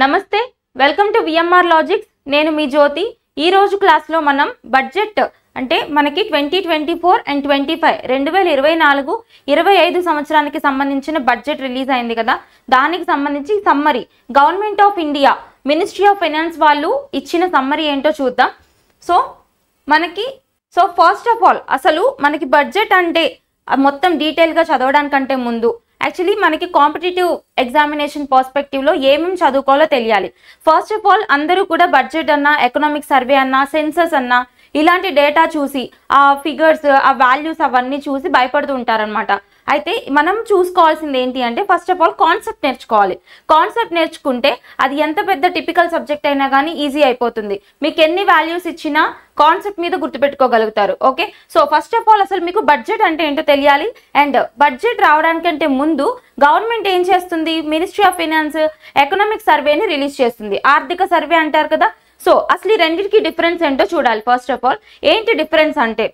నమస్తే welcome to VMR logics నేను మీ జ్యోతి ఈ రోజు క్లాస్ లో మనం బడ్జెట్ అంటే మనకి 2024 అండ్ 25 2024 25 సంవత్సరానికి సంబంధించిన బడ్జెట్ రిలీజ్ అయింది కదా దానికి సంబంధించి summary government of India ministry of finance వాళ్ళు ఇచ్చిన సమ్మరీ ఏంటో చూద్దాం సో ఫస్ట్ ఆఫ్ ఆల్ అసలు మనకి బడ్జెట్ అంటే మొత్తం డీటెయిల్ గా చదవడానికంటే ముందు యాక్చువల్లీ మనకి కాంపిటేటివ్ ఎగ్జామినేషన్ పర్స్పెక్టివ్ లో ఏమేమి చదువుకోవాలో తెలియాలి. ఫస్ట్ ఆఫ్ ఆల్ అందరూ కూడా బడ్జెట్ అన్నా ఎకనామిక్ సర్వే అన్నా సెన్సస్ అన్నా ఇలాంటి డేటా చూసి ఆ ఫిగర్స్ ఆ వాల్యూస్ అవన్నీ చూసి భయపడుతూ ఉంటారనమాట. అయితే మనం చూసుకోవాల్సింది ఏంటి అంటే ఫస్ట్ ఆఫ్ ఆల్ కాన్సెప్ట్ నేర్చుకోవాలి. కాన్సెప్ట్ నేర్చుకుంటే అది ఎంత పెద్ద టిపికల్ సబ్జెక్ట్ అయినా కానీ ఈజీ అయిపోతుంది. మీకు ఎన్ని వాల్యూస్ ఇచ్చినా కాన్సెప్ట్ మీద గుర్తుపెట్టుకోగలుగుతారు. Okay, so first of all అసలు మీకు బడ్జెట్ అంటే ఏంటో తెలియాలి. అండ్ బడ్జెట్ రావడానికంటే ముందు గవర్నమెంట్ ఏం చేస్తుంది, మినిస్ట్రీ ఆఫ్ ఫైనాన్స్ ఎకనామిక్ సర్వేని రిలీజ్ చేస్తుంది. ఆర్థిక సర్వే అంటారు కదా. సో అసలు ఈ రెండింటికి డిఫరెన్స్ ఏంటో చూడాలి. ఫస్ట్ ఆఫ్ ఆల్ ఏంటి డిఫరెన్స్ అంటే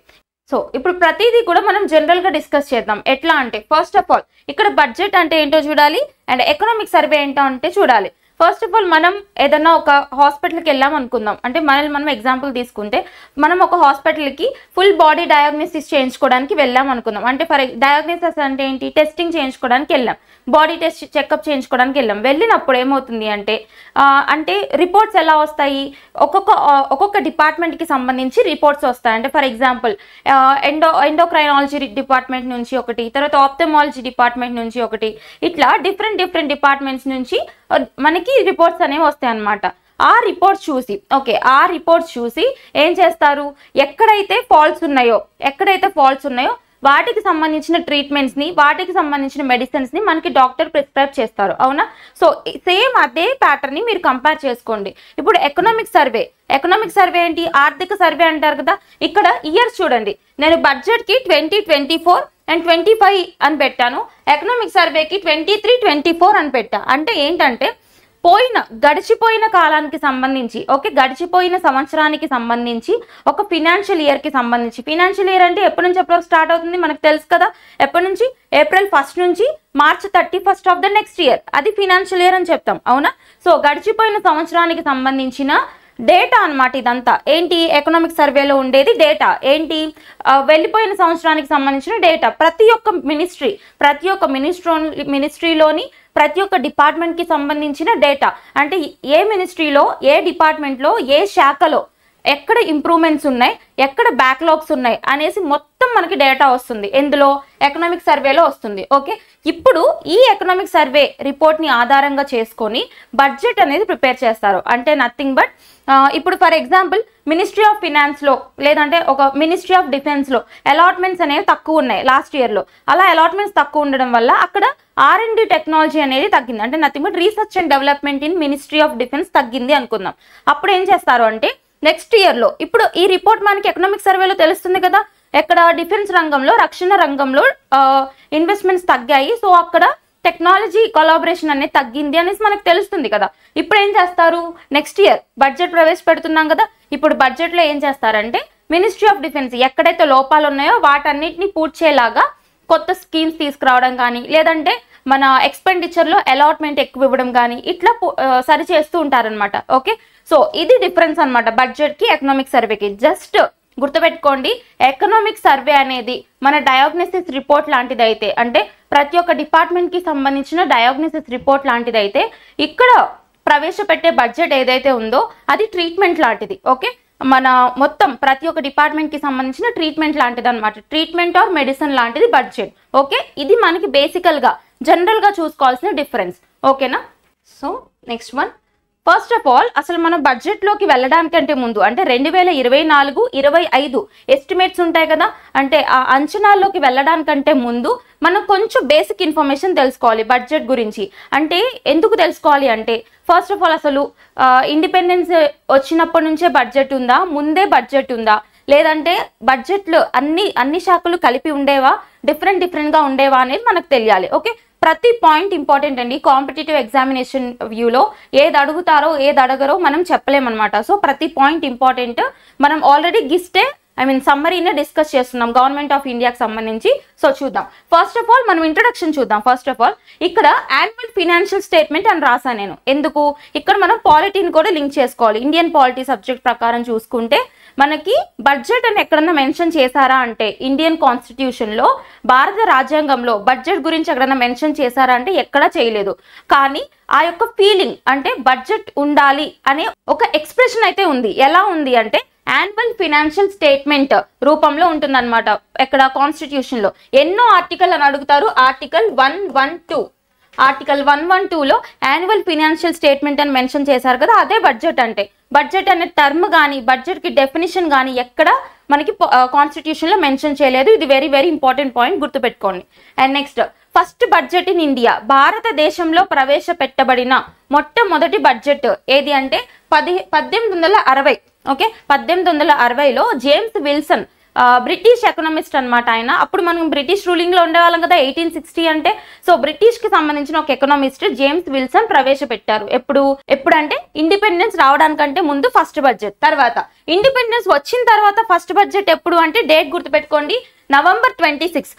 సో ఇప్పుడు ప్రతిదీ కూడా మనం జనరల్ గా డిస్కస్ చేద్దాం. ఎట్లా అంటే ఫస్ట్ ఆఫ్ ఆల్ ఇక్కడ బడ్జెట్ అంటే ఏంటో చూడాలి అండ్ ఎకనామిక్ సర్వే ఏంటో అంటే చూడాలి. ఫస్ట్ ఆఫ్ ఆల్ మనం ఏదన్నా ఒక హాస్పిటల్కి వెళ్ళాం అనుకుందాం, అంటే మనం ఎగ్జాంపుల్ తీసుకుంటే మనం ఒక హాస్పిటల్కి ఫుల్ బాడీ డయాగ్నోసిస్ చేయించుకోవడానికి వెళ్ళాం అనుకుందాం. అంటే ఫర్ డయాగ్నోసిస్ అంటే ఏంటి, టెస్టింగ్ చేయించుకోవడానికి వెళ్ళాం, బాడీ టెస్ట్ చెకప్ చేయించుకోవడానికి వెళ్ళాం. వెళ్ళినప్పుడు ఏమవుతుంది అంటే రిపోర్ట్స్ ఎలా వస్తాయి, ఒక్కొక్క డిపార్ట్మెంట్కి సంబంధించి రిపోర్ట్స్ వస్తాయి. అంటే ఫర్ ఎగ్జాంపుల్ ఎండోక్రైనాలజీ డిపార్ట్మెంట్ నుంచి ఒకటి, తర్వాత ఆప్థమాలజీ డిపార్ట్మెంట్ నుంచి ఒకటి, ఇట్లా డిఫరెంట్ డిపార్ట్మెంట్స్ నుంచి మనకి రిపోర్ట్స్ అనేవి వస్తాయి అన్నమాట. ఆ రిపోర్ట్స్ చూసి ఏం చేస్తారు, ఎక్కడైతే ఫాల్ట్స్ ఉన్నాయో వాటికి సంబంధించిన ట్రీట్మెంట్స్ ని, వాటికి సంబంధించిన మెడిసిన్స్ ని మనకి డాక్టర్ ప్రిస్క్రైబ్ చేస్తారు. అవునా? సో సేమ్ అదే ప్యాటర్న్ ని మీరు కంపేర్ చేసుకోండి. ఇప్పుడు ఎకనామిక్ సర్వే ఏంటి, ఆర్థిక సర్వే అంటారు కదా. ఇక్కడ ఇయర్స్ చూడండి, నేను బడ్జెట్ కి 2024 అండ్ 25 అని పెట్టాను, ఎకనామిక్ సర్వేకి 23, 24 అని పెట్టా. అంటే ఏంటంటే గడిచిపోయిన కాలానికి సంబంధించి, గడిచిపోయిన సంవత్సరానికి సంబంధించి ఒక ఫినాన్షియల్ ఇయర్ కి సంబంధించి, ఫినాన్షియల్ ఇయర్ అంటే ఎప్పటి నుంచి ఎప్పుడు స్టార్ట్ అవుతుంది మనకు తెలుసు కదా. ఎప్పటి నుంచి, April 1 నుంచి March 31 of the next year, అది ఫినాన్షియల్ ఇయర్ అని చెప్తాం. అవునా? సో గడిచిపోయిన సంవత్సరానికి సంబంధించిన డేటా అన్నమాట. ఇదంతా ఏంటి, ఎకనామిక్ సర్వేలో ఉండేది డేటా. ఏంటి, వెళ్ళిపోయిన సంవత్సరానికి సంబంధించిన డేటా. ప్రతి ఒక్క మినిస్ట్రీలోని ప్రతి ఒక్క డిపార్ట్మెంట్ కి సంబంధించిన డేటా. అంటే ఏ మినిస్ట్రీలో, ఏ డిపార్ట్మెంట్లో, ఏ శాఖలో ఎక్కడ ఇంప్రూవ్మెంట్స్ ఉన్నాయి, ఎక్కడ బ్యాక్లాగ్స్ ఉన్నాయి అనేసి మొత్తం మనకి డేటా వస్తుంది. ఎందులో, ఎకనామిక్ సర్వేలో వస్తుంది. ఓకే, ఇప్పుడు ఈ ఎకనామిక్ సర్వే రిపోర్ట్ ని ఆధారంగా చేసుకొని బడ్జెట్ అనేది ప్రిపేర్ చేస్తారు. అంటే నథింగ్ బట్ ఇప్పుడు for example ministry of finance లో లేదంటే ఒక మినిస్ట్రీ ఆఫ్ డిఫెన్స్ లో అలాట్మెంట్స్ అనేవి తక్కువ ఉన్నాయి లాస్ట్ ఇయర్ లో. అలా అలాట్మెంట్స్ తక్కువ ఉండడం వల్ల అక్కడ R&D టెక్నాలజీ అనేది తగ్గింది. అంటే nothing but research and development in ministry of defence తగ్గింది అనుకుందాం. అప్పుడు ఏం చేస్తారు అంటే నెక్స్ట్ ఇయర్ లో, ఇప్పుడు ఈ రిపోర్ట్ మనకి ఎకనామిక్ సర్వేలో తెలుస్తుంది కదా, ఎక్కడ డిఫెన్స్ రంగంలో, రక్షణ రంగంలో ఇన్వెస్ట్మెంట్స్ తగ్గాయి. సో అక్కడ టెక్నాలజీ కొలాబరేషన్ అనేది తగ్గింది అనేసి మనకు తెలుస్తుంది కదా. ఇప్పుడు ఏం చేస్తారు, నెక్స్ట్ ఇయర్ బడ్జెట్ ప్రవేశపెడుతున్నాం కదా, ఇప్పుడు బడ్జెట్ లో ఏం చేస్తారంటే మినిస్ట్రీ ఆఫ్ డిఫెన్స్ ఎక్కడైతే లోపాలు ఉన్నాయో వాటన్నిటిని పూడ్చేలాగా కొత్త స్కీమ్స్ తీసుకురావడం కానీ, లేదంటే మన ఎక్స్పెండిచర్ లో అలాట్మెంట్ ఎక్కువ ఇవ్వడం కానీ ఇట్లా సరి చేస్తూ ఉంటారనమాట. ఓకే, సో ఇది డిఫరెన్స్ అనమాట బడ్జెట్ కి ఎకనామిక్ సర్వేకి. జస్ట్ గుర్తుపెట్టుకోండి, ఎకనామిక్ సర్వే అనేది మన డయాగ్నోసిస్ రిపోర్ట్ లాంటిది అయితే, అంటే ప్రతి ఒక్క డిపార్ట్మెంట్ కి సంబంధించిన డయాగ్నోసిస్ రిపోర్ట్ లాంటిది అయితే, ఇక్కడ ప్రవేశపెట్టే బడ్జెట్ ఏదైతే ఉందో అది ట్రీట్మెంట్ లాంటిది. ఓకే, మన మొత్తం ప్రతి ఒక్క డిపార్ట్మెంట్ కి సంబంధించిన ట్రీట్మెంట్ లాంటిది అనమాట. ట్రీట్మెంట్ ఆర్ మెడిసిన్ లాంటిది బడ్జెట్. ఓకే, ఇది మనకి బేసికల్ గా జనరల్ గా చూసుకోవాల్సిన డిఫరెన్స్. ఓకేనా? So next one, first of all అసలు మనం బడ్జెట్ లోకి వెళ్ళడానికంటే ముందు, అంటే 2024, 25 ఎస్టిమేట్స్ ఉంటాయి కదా, అంటే ఆ అంచనాల్లోకి వెళ్ళడానికంటే ముందు మనం కొంచెం బేసిక్ ఇన్ఫర్మేషన్ తెలుసుకోవాలి బడ్జెట్ గురించి. అంటే ఎందుకు తెలుసుకోవాలి అంటే ఫస్ట్ ఆఫ్ ఆల్ అసలు ఇండిపెండెన్స్ వచ్చినప్పటి నుంచే బడ్జెట్ ఉందా, ముందే బడ్జెట్ ఉందా, లేదంటే బడ్జెట్లు అన్ని శాఖలు కలిపి ఉండేవా, డిఫరెంట్ గా ఉండేవా అనేది మనకు తెలియాలి. ఓకే, ప్రతి పాయింట్ ఇంపార్టెంట్ అండి. కాంపిటేటివ్ ఎగ్జామినేషన్ వ్యూలో ఏది అడుగుతారో ఏది అడగరో మనం చెప్పలేమన్నమాట. సో ప్రతి పాయింట్ ఇంపార్టెంట్. మనం ఆల్రెడీ గిస్తే సమ్మరీనే డిస్కస్ చేస్తున్నాం గవర్నమెంట్ ఆఫ్ ఇండియాకి సంబంధించి. సో చూద్దాం. ఫస్ట్ ఆఫ్ ఆల్ మనం ఇంట్రొడక్షన్ చూద్దాం. ఫస్ట్ ఆఫ్ ఆల్ ఇక్కడ యాన్యువల్ ఫినాన్షియల్ స్టేట్మెంట్ అని రాసాను నేను. ఎందుకు? ఇక్కడ మనం పాలిటీని కూడా లింక్ చేసుకోవాలి. ఇండియన్ పాలిటీ సబ్జెక్ట్ ప్రకారం చూసుకుంటే మనకి బడ్జెట్ అని ఎక్కడన్నా మెన్షన్ చేశారా అంటే ఇండియన్ కాన్స్టిట్యూషన్ లో, భారత రాజ్యాంగంలో బడ్జెట్ గురించి ఎక్కడన్నా మెన్షన్ చేశారా అంటే ఎక్కడా చేయలేదు. కానీ ఆ యొక్క ఫీలింగ్ అంటే బడ్జెట్ ఉండాలి అనే ఒక ఎక్స్ప్రెషన్ అయితే ఉంది. ఎలా ఉంది అంటే యాన్యువల్ ఫినాన్షియల్ స్టేట్మెంట్ రూపంలో ఉంటుందన్నమాట. ఎక్కడ? కాన్స్టిట్యూషన్ లో. ఎన్నో ఆర్టికల్ అని అడుగుతారు. ఆర్టికల్ 112. ఆర్టికల్ 112లో యాన్యువల్ ఫినాన్షియల్ స్టేట్మెంట్ అని మెన్షన్ చేశారు కదా, అదే బడ్జెట్ అంటే. బడ్జెట్ అనే టర్మ్ కానీ బడ్జెట్ కి డెఫినిషన్ కానీ ఎక్కడ మనకి కాన్స్టిట్యూషన్ లో మెన్షన్ చేయలేదు. ఇది వెరీ వెరీ ఇంపార్టెంట్ పాయింట్, గుర్తుపెట్టుకోండి. And next, first budget in India, భారతదేశంలో ప్రవేశపెట్టబడిన మొట్టమొదటి బడ్జెట్ ఏది అంటే 1860. ఓకే, 1860లో జేమ్స్ విల్సన్, బ్రిటిష్ ఎకనామిస్ట్ అనమాట ఆయన. అప్పుడు మనం బ్రిటిష్ రూలింగ్ లో ఉండేవాళ్ళం కదా 1860 అంటే. సో బ్రిటిష్ కి సంబంధించిన ఒక ఎకనామిస్ట్ జేమ్స్ విల్సన్ ప్రవేశపెట్టారు. ఎప్పుడంటే ఇండిపెండెన్స్ రావడానికంటే ముందు ఫస్ట్ బడ్జెట్. తర్వాత ఇండిపెండెన్స్ వచ్చిన తర్వాత ఫస్ట్ బడ్జెట్ ఎప్పుడు అంటే డేట్ గుర్తుపెట్టుకోండి, November 26,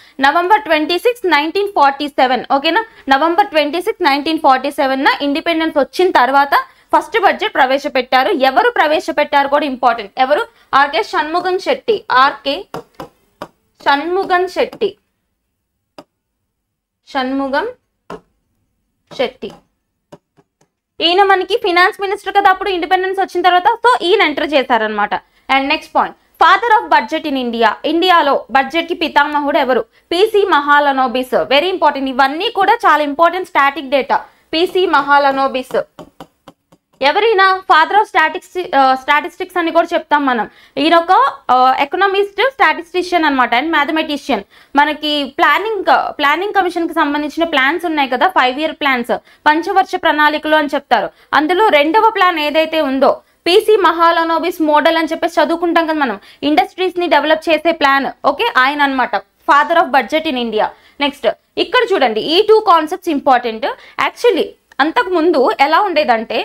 1947. ఓకేనా, November 26, 1947 ఇండిపెండెన్స్ వచ్చిన తర్వాత ఫస్ట్ బడ్జెట్ ప్రవేశపెట్టారు. ఎవరు ప్రవేశపెట్టారు కూడా ఇంపార్టెంట్. ఎవరు? ఆర్కే షణ్ముగన్ శెట్టి. ఆర్కే షణ్ముగన్ శెట్టి. షణ్ముగం శెట్టి ఈయన మనకి ఫినాన్స్ మినిస్టర్ కదా అప్పుడు ఇండిపెండెన్స్ వచ్చిన తర్వాత. సో ఈయన ఎంటర్ చేశారనమాట. And next point, father of budget in India. ఇండియాలో బడ్జెట్ కి పితామహుడు ఎవరు? పిసి మహాలనోబిస్. Very important. ఇవన్నీ కూడా చాలా important static data. PC Mahalanobis ఎవరైనా ఫాదర్ ఆఫ్ స్టాటిస్టిక్స్ అని కూడా చెప్తాం మనం. ఈయన ఒక ఎకనామిస్ట్, స్టాటిస్టిషియన్ అనమాట అండ్ మ్యాథమెటిషియన్. మనకి ప్లానింగ్ కమిషన్ కి సంబంధించిన ప్లాన్స్ ఉన్నాయి కదా, 5 year ప్లాన్స్, పంచవర్ష ప్రణాళికలు అని చెప్తారు. అందులో రెండవ ప్లాన్ ఏదైతే ఉందో పిసి మహాలనోబిస్ మోడల్ అని చెప్పేసి చదువుకుంటాం కదా మనం, ఇండస్ట్రీస్ ని డెవలప్ చేసే ప్లాన్. ఓకే, ఆయన అనమాట father of budget in India. Next ఇక్కడ చూడండి, ఈ 2 కాన్సెప్ట్స్ ఇంపార్టెంట్. యాక్చువల్లీ అంతకు ముందు ఎలా ఉండేదంటే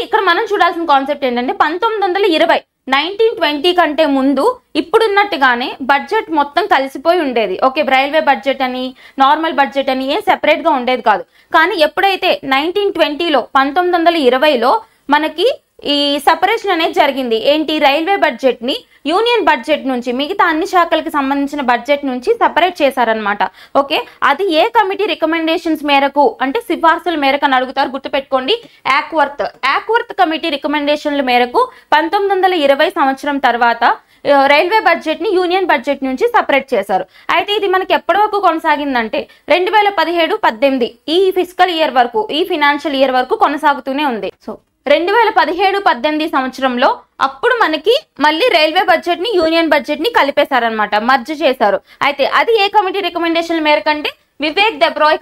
ఇక్కడ మనం చూడాల్సిన కాన్సెప్ట్ ఏంటంటే 1920 1920 కంటే ముందు ఇప్పుడున్నట్టుగానే బడ్జెట్ మొత్తం కలిసిపోయి ఉండేది. ఓకే, రైల్వే బడ్జెట్ అని, నార్మల్ బడ్జెట్ అని ఏం సెపరేట్ గా ఉండేది కాదు. కానీ ఎప్పుడైతే 1920లో 1920లో మనకి ఈ సెపరేషన్ అనేది జరిగింది. ఏంటి? రైల్వే బడ్జెట్ ని యూనియన్ బడ్జెట్ నుంచి, మిగతా అన్ని శాఖలకి సంబంధించిన బడ్జెట్ నుంచి సెపరేట్ చేశారనమాట. ఓకే, అది ఏ కమిటీ రికమెండేషన్స్ మేరకు అంటే సిఫార్సుల మేరకు అని అడుగుతారు, గుర్తుపెట్టుకోండి. యాక్వర్త్ కమిటీ రికమెండేషన్ల మేరకు 1920 సంవత్సరం తర్వాత రైల్వే బడ్జెట్ ని యూనియన్ బడ్జెట్ నుంచి సపరేట్ చేశారు. అయితే ఇది మనకి ఎప్పటి వరకు కొనసాగిందంటే 2017-18 ఈ ఫిజికల్ ఇయర్ వరకు, ఈ ఫినాన్షియల్ ఇయర్ వరకు కొనసాగుతూనే ఉంది. సో 2017-18 సంవత్సరంలో అప్పుడు మనకి మళ్ళీ రైల్వే బడ్జెట్ ని యూనియన్ బడ్జెట్ ని కలిపేశారనమాట, మర్జ్ చేశారు. అయితే అది ఏ కమిటీ రికమెండేషన్ల మేరకు అంటే వివేక్ దెబ్రాయ్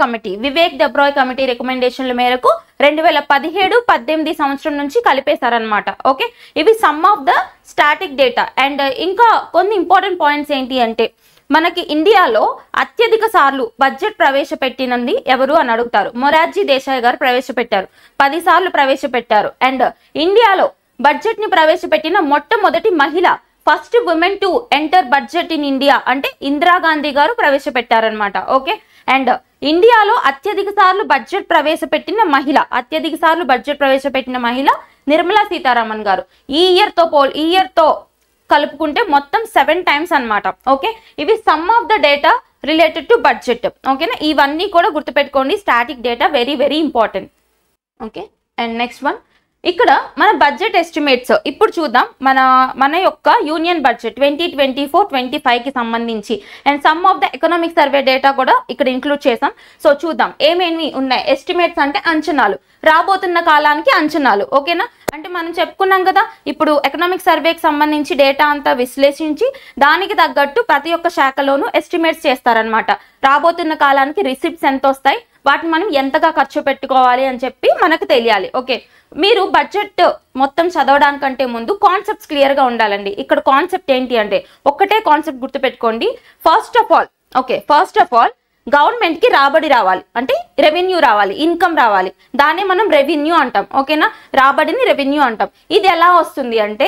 కమిటీ రికమెండేషన్ల మేరకు 2017-18 సంవత్సరం నుంచి కలిపేశారనమాట. ఓకే, ఇవి some of the static data. And ఇంకా కొన్ని ఇంపార్టెంట్ పాయింట్స్ ఏంటి అంటే మనకి ఇండియాలో అత్యధిక సార్లు బడ్జెట్ ప్రవేశపెట్టినది ఎవరు అని అడుగుతారు. మొరార్జీ దేశాయ్ గారు ప్రవేశపెట్టారు, 10 సార్లు ప్రవేశపెట్టారు. అండ్ ఇండియాలో బడ్జెట్ ని ప్రవేశపెట్టిన మొట్టమొదటి మహిళ, first women to enter budget in India అంటే ఇందిరాగాంధీ గారు ప్రవేశపెట్టారనమాట. ఓకే, అండ్ ఇండియాలో అత్యధిక సార్లు బడ్జెట్ ప్రవేశపెట్టిన మహిళ నిర్మలా సీతారామన్ గారు. ఈ ఇయర్ తో కలుపుకుంటే మొత్తం 7 times అన్నమాట. ఓకే, ఇవి some of the data related to budget. ఓకేనా, ఇవన్నీ కూడా గుర్తుపెట్టుకోండి. Static data very very important. Okay, and next one, ఇక్కడ మన బడ్జెట్ ఎస్టిమేట్స్ ఇప్పుడు చూద్దాం. మన యొక్క యూనియన్ బడ్జెట్ 2024-25 కి సంబంధించి and some of the economic survey data కూడా ఇక్కడ ఇంక్లూడ్ చేసాం. సో చూద్దాం ఏమేమి ఉన్నాయి. ఎస్టిమేట్స్ అంటే అంచనాలు, రాబోతున్న కాలానికి అంచనాలు. ఓకేనా, అంటే మనం చెప్పుకున్నాం కదా ఇప్పుడు ఎకనామిక్ సర్వేకి సంబంధించి డేటా అంతా విశ్లేషించి దానికి తగ్గట్టు ప్రతి ఒక్క శాఖలోనూ ఎస్టిమేట్స్ చేస్తారనమాట. రాబోతున్న కాలానికి రిసిప్ట్స్ ఎంత వస్తాయి, వాటిని మనం ఎంతగా ఖర్చు పెట్టుకోవాలి అని చెప్పి మనకు తెలియాలి. ఓకే, మీరు బడ్జెట్ మొత్తం చదవడానికంటే ముందు కాన్సెప్ట్స్ క్లియర్ గా ఉండాలండి. ఇక్కడ కాన్సెప్ట్ ఏంటి అంటే ఒక్కటే కాన్సెప్ట్ గుర్తుపెట్టుకోండి. ఫస్ట్ ఆఫ్ ఆల్ గవర్నమెంట్ కి రాబడి రావాలి, అంటే రెవెన్యూ రావాలి, ఇన్కమ్ రావాలి, దాన్ని మనం రెవెన్యూ అంటాం. ఓకేనా, రాబడిని రెవెన్యూ అంటాం. ఇది ఎలా వస్తుంది అంటే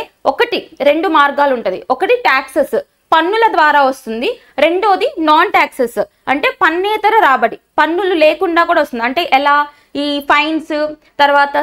రెండు మార్గాలు ఉంటది. ఒకటి ట్యాక్సెస్, పన్నుల ద్వారా వస్తుంది. రెండోది నాన్ ట్యాక్సెస్, అంటే పన్నేతర రాబడి, పన్నులు లేకుండా కూడా వస్తుంది. అంటే ఎలా, ఈ ఫైన్స్, తర్వాత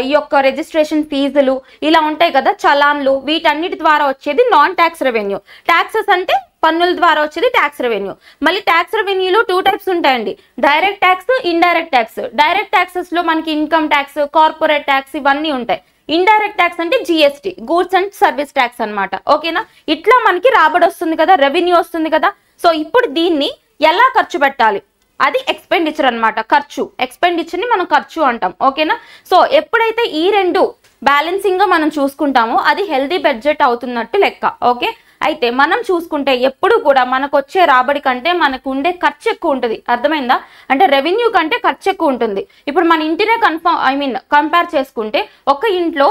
ఈ యొక్క రిజిస్ట్రేషన్ ఫీజులు ఇలా ఉంటాయి కదా, చలాన్లు, వీటన్నిటి ద్వారా వచ్చేది నాన్ ట్యాక్స్ రెవెన్యూ. ట్యాక్సెస్ అంటే పన్నుల ద్వారా వచ్చేది ట్యాక్స్ రెవెన్యూ. మళ్ళీ ట్యాక్స్ రెవెన్యూలో 2 టైప్స్ ఉంటాయండి, direct tax, indirect tax. Direct taxes లో మనకి ఇన్కమ్ ట్యాక్స్, కార్పొరేట్ ట్యాక్స్ ఇవన్నీ ఉంటాయి. ఇండైరెక్ట్ ట్యాక్స్ అంటే GST, goods and service tax అన్నమాట. ఓకేనా, ఇట్లా మనకి రాబడి వస్తుంది కదా, రెవెన్యూ వస్తుంది కదా. సో ఇప్పుడు దీన్ని ఎలా ఖర్చు పెట్టాలి, అది ఎక్స్పెండిచర్ అన్నమాట. ఖర్చు, ఎక్స్పెండిచర్ ని మనం ఖర్చు అంటాం. ఓకేనా, సో ఎప్పుడైతే ఈ రెండు బ్యాలెన్సింగ్ గా మనం చూసుకుంటామో అది హెల్దీ బడ్జెట్ అవుతున్నట్టు లెక్క. ఓకే, అయితే మనం చూసుకుంటే ఎప్పుడు కూడా మనకు వచ్చే రాబడి కంటే మనకు ఉండే ఖర్చు ఎక్కువ ఉంటుంది. అర్థమైందా, అంటే రెవెన్యూ కంటే ఖర్చు ఎక్కువ ఉంటుంది. ఇప్పుడు మన ఇంటినే కంపేర్ చేసుకుంటే ఒక ఇంట్లో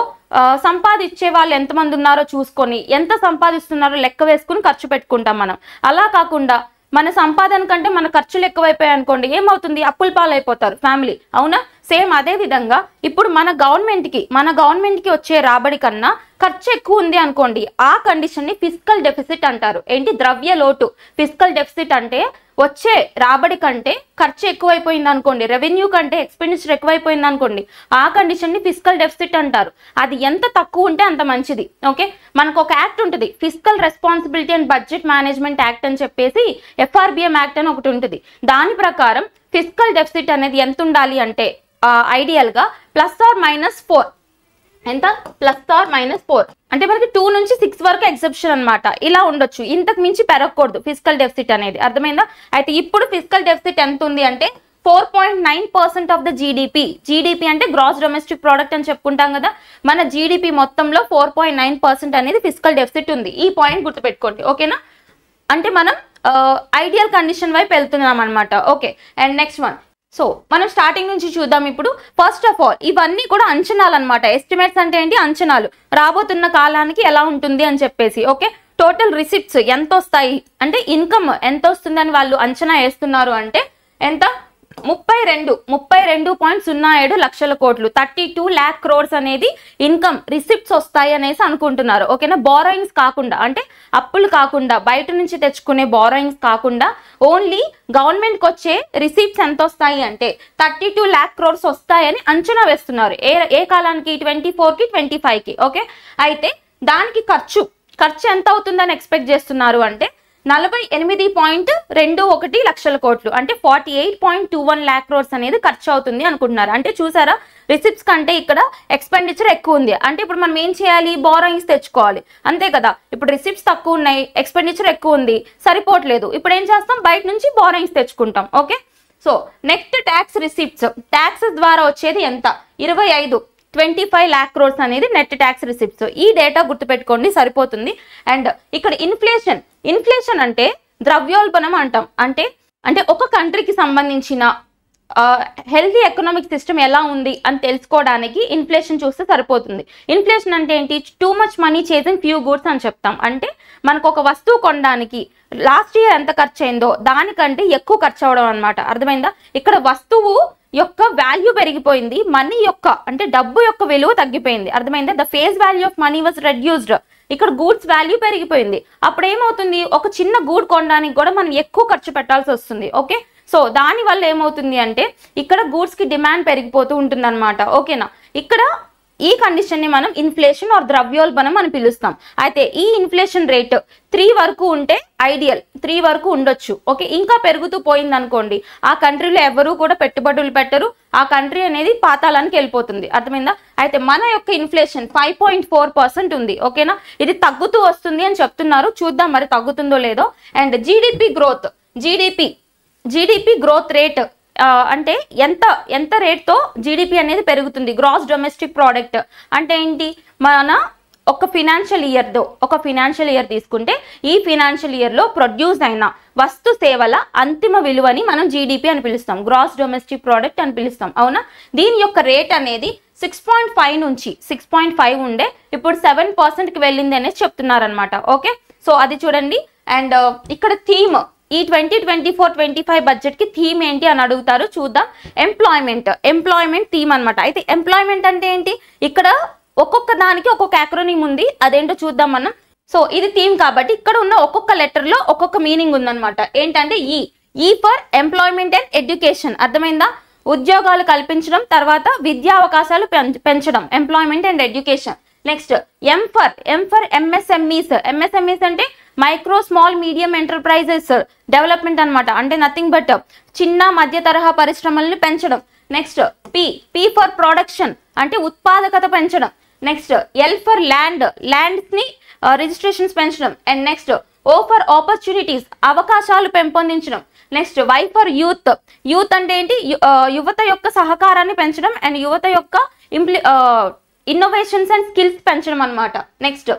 సంపాదించే వాళ్ళు ఎంతమంది ఉన్నారో చూసుకొని ఎంత సంపాదిస్తున్నారో లెక్క వేసుకుని ఖర్చు పెట్టుకుంటాం మనం. అలా కాకుండా మన సంపాదన కంటే మన ఖర్చులు ఎక్కువైపోయాయి అనుకోండి, ఏమవుతుంది, అప్పుల పాలైపోతారు ఫ్యామిలీ. అవునా, సేమ్ అదే విధంగా ఇప్పుడు మన గవర్నమెంట్ కి వచ్చే రాబడి కన్నా ఖర్చు ఎక్కువ ఉంది అనుకోండి, ఆ కండిషన్ ని ఫిస్కల్ డెఫిసిట్ అంటారు. ఏంటి, ద్రవ్య లోటు. ఫిస్కల్ డెఫిసిట్ అంటే వచ్చే రాబడి కంటే ఖర్చు ఎక్కువైపోయింది అనుకోండి, రెవెన్యూ కంటే ఎక్స్పెండిచర్ ఎక్కువైపోయింది అనుకోండి, ఆ కండిషన్ ని ఫిస్కల్ డెఫిసిట్ అంటారు. అది ఎంత తక్కువ ఉంటే అంత మంచిది. ఓకే, మనకు ఒక యాక్ట్ ఉంటుంది, fiscal responsibility and budget management act అని చెప్పేసి, FRBM యాక్ట్ అని ఒకటి ఉంటుంది. దాని ప్రకారం ఫిస్కల్ డెఫిసిట్ అనేది ఎంత ఉండాలి అంటే ఐడియల్ గా +or-4. ఎంత, +or-4. అంటే మనకి 2 నుంచి 6 వరకు ఎగ్జెప్షన్ అన్నమాట. ఇలా ఉండొచ్చు, ఇంతకు మించి పెరగకూడదు ఫిస్కల్ డెఫిసిట్ అనేది. అర్థమైందా, అయితే ఇప్పుడు ఫిస్కల్ డెఫిసిట్ ఎంత ఉంది అంటే 4.9% ఆఫ్ ద జీడిపి. జీడిపి అంటే గ్రాస్ డొమెస్టిక్ ప్రోడక్ట్ అని చెప్పుకుంటాం కదా, మన జీడిపి మొత్తంలో 4.9% అనేది ఫిస్కల్ డెఫిసిట్ ఉంది. ఈ పాయింట్ గుర్తుపెట్టుకోండి. ఓకేనా, అంటే మనం ఐడియల్ కండిషన్ వైపు వెళ్తున్నాం అనమాట. Okay, and next one. So మనం స్టార్టింగ్ నుంచి చూద్దాం. ఇప్పుడు ఫస్ట్ ఆఫ్ ఆల్ ఇవన్నీ కూడా అంచనాలు అనమాట. ఎస్టిమేట్స్ అంటే ఏంటి, అంచనాలు, రాబోతున్న కాలానికి ఎలా ఉంటుంది అని చెప్పేసి. ఓకే, టోటల్ రిసిప్ట్స్ ఎంత వస్తాయి అంటే, ఇన్కమ్ ఎంత వస్తుందని వాళ్ళు అంచనా వేస్తున్నారు అంటే ఎంత, 32.07 లక్షల కోట్లు, 32 lakh crores అనేది ఇన్కమ్ రిసిప్ట్స్ వస్తాయి అనేసి అనుకుంటున్నారు. ఓకేనా, బారోయింగ్స్ కాకుండా, అంటే అప్పులు కాకుండా, బయట నుంచి తెచ్చుకునే బారోయింగ్స్ కాకుండా ఓన్లీ గవర్నమెంట్కి వచ్చే రిసిప్ట్స్ ఎంత వస్తాయి అంటే 32 lakh crores వస్తాయని అంచనా వేస్తున్నారు. ఏ కాలానికి, 24కి 25కి. ఓకే, అయితే దానికి ఖర్చు ఎంత అవుతుందని ఎక్స్పెక్ట్ చేస్తున్నారు అంటే 48.21 లక్షల కోట్లు, అంటే 48.21 lakh crores అనేది ఖర్చు అవుతుంది అనుకుంటున్నారు. అంటే చూసారా, రిసిప్ట్స్ కంటే ఇక్కడ ఎక్స్పెండిచర్ ఎక్కువ ఉంది. అంటే ఇప్పుడు మనం ఏం చేయాలి, బారోయింగ్స్ తెచ్చుకోవాలి, అంతే కదా. ఇప్పుడు రిసిప్ట్స్ తక్కువ ఉన్నాయి, ఎక్స్పెండిచర్ ఎక్కువ ఉంది, సరిపోవట్లేదు. ఇప్పుడు ఏం చేస్తాం, బయట నుంచి బారోయింగ్స్ తెచ్చుకుంటాం. Okay, so next tax receipts. Taxes ద్వారా వచ్చేది ఎంత, 25 lakh crores అనేది నెట్ ట్యాక్స్ రిసిప్ట్స్. ఈ డేటా గుర్తుపెట్టుకోండి, సరిపోతుంది. అండ్ ఇక్కడ ఇన్ఫ్లేషన్ అంటే ద్రవ్యోల్బణం అంటాం. అంటే ఒక కంట్రీకి సంబంధించిన హెల్తీ ఎకనామిక్ సిస్టమ్ ఎలా ఉంది అని తెలుసుకోవడానికి ఇన్ఫ్లేషన్ చూస్తే సరిపోతుంది. ఇన్ఫ్లేషన్ అంటే ఏంటి, too much money chasing few goods అని చెప్తాం. అంటే మనకు ఒక వస్తువు కొనడానికి లాస్ట్ ఇయర్ ఎంత ఖర్చు అయిందో దానికంటే ఎక్కువ ఖర్చు అవడం అనమాట. అర్థమైందా, ఇక్కడ వస్తువు యొక్క వాల్యూ పెరిగిపోయింది, మనీ యొక్క అంటే డబ్బు యొక్క విలువ తగ్గిపోయింది. అర్థమైందా, the face value of money was reduced. ఇక్కడ గూడ్స్ వాల్యూ పెరిగిపోయింది. అప్పుడు ఏమవుతుంది, ఒక చిన్న గూడ్ కొనడానికి కూడా మనం ఎక్కువ ఖర్చు పెట్టాల్సి వస్తుంది. ఓకే, సో దాని వల్ల ఏమవుతుంది అంటే ఇక్కడ గూడ్స్ కి డిమాండ్ పెరిగిపోతూ ఉంటుంది అనమాట. ఓకేనా, ఇక్కడ ఈ కండిషన్ ని మనం ఇన్ఫ్లేషన్ ఆర్ ద్రవ్యోల్బణం అని పిలుస్తాం. అయితే ఈ ఇన్ఫ్లేషన్ రేట్ 3 వరకు ఉంటే ఐడియల్, 3 వరకు ఉండొచ్చు. ఓకే, ఇంకా పెరుగుతూ పోయింది అనుకోండి, ఆ కంట్రీలో ఎవరు కూడా పెట్టుబడులు పెట్టరు, ఆ కంట్రీ అనేది పాతాళానికి వెళ్ళిపోతుంది. అర్థమైందా, అయితే మన యొక్క ఇన్ఫ్లేషన్ 5.4% ఉంది. ఓకేనా, ఇది తగ్గుతూ వస్తుంది అని చెప్తున్నారు, చూద్దాం మరి తగ్గుతుందో లేదో. అండ్ జీడిపి గ్రోత్ రేట్ అంటే ఎంత రేట్తో జీడిపి అనేది పెరుగుతుంది, గ్రాస్ డొమెస్టిక్ ప్రోడక్ట్ అంటే ఏంటి, మన ఒక ఫినాన్షియల్ ఇయర్ తీసుకుంటే ఈ ఫినాన్షియల్ ఇయర్లో ప్రొడ్యూస్ అయిన వస్తు సేవల అంతిమ విలువని మనం జీడిపి అని పిలుస్తాం, గ్రాస్ డొమెస్టిక్ ప్రోడక్ట్ అని పిలుస్తాం. అవునా, దీని యొక్క రేట్ అనేది 6.5 నుంచి 6.5 ఉండే ఇప్పుడు 7%కి వెళ్ళింది అనేసి చెప్తున్నారనమాట. ఓకే, సో అది చూడండి. అండ్ ఇక్కడ ఈ 2024-25 బడ్జెట్ కి థీమ్ ఏంటి అని అడుగుతారు. చూద్దాం. ఎంప్లాయ్మెంట్ థీమ్ అన్నమాట. అయితే ఎంప్లాయ్మెంట్ అంటే ఏంటి, ఇక్కడ ఒక్కొక్క దానికి ఒక్కొక్క యాక్రోనిమ్ ఉంది, అదేంటో చూద్దాం మనం. సో ఇది థీమ్ కాబట్టి ఇక్కడ ఉన్న ఒక్కొక్క లెటర్ లో ఒక్కొక్క మీనింగ్ ఉందన్నమాట. ఏంటంటే ఈ ఫర్ ఎంప్లాయ్మెంట్ అండ్ ఎడ్యుకేషన్, అర్థమైందా? ఉద్యోగాలు కల్పించడం, తర్వాత విద్యా అవకాశాలు పెంచడం, employment and education. Next M for MSMEs అంటే micro small medium enterprises development అన్నమాట. అంటే నథింగ్ బట్ చిన్న మధ్య తరహా పరిశ్రమలను పెంచడం. నెక్స్ట్ పి ఫర్ ప్రొడక్షన్ అంటే ఉత్పాదకత పెంచడం. నెక్స్ట్ ఎల్ ఫర్ ల్యాండ్స్ ని రిజిస్ట్రేషన్స్ పెంచడం. And next O for opportunities అవకాశాలు పెంపొందించడం. నెక్స్ట్ వై ఫర్ యూత్ అంటే ఏంటి, యువత యొక్క సహకారాన్ని పెంచడం అండ్ యువత యొక్క ఇన్నోవేషన్స్ అండ్ స్కిల్స్ పెంచడం అన్నమాట. Next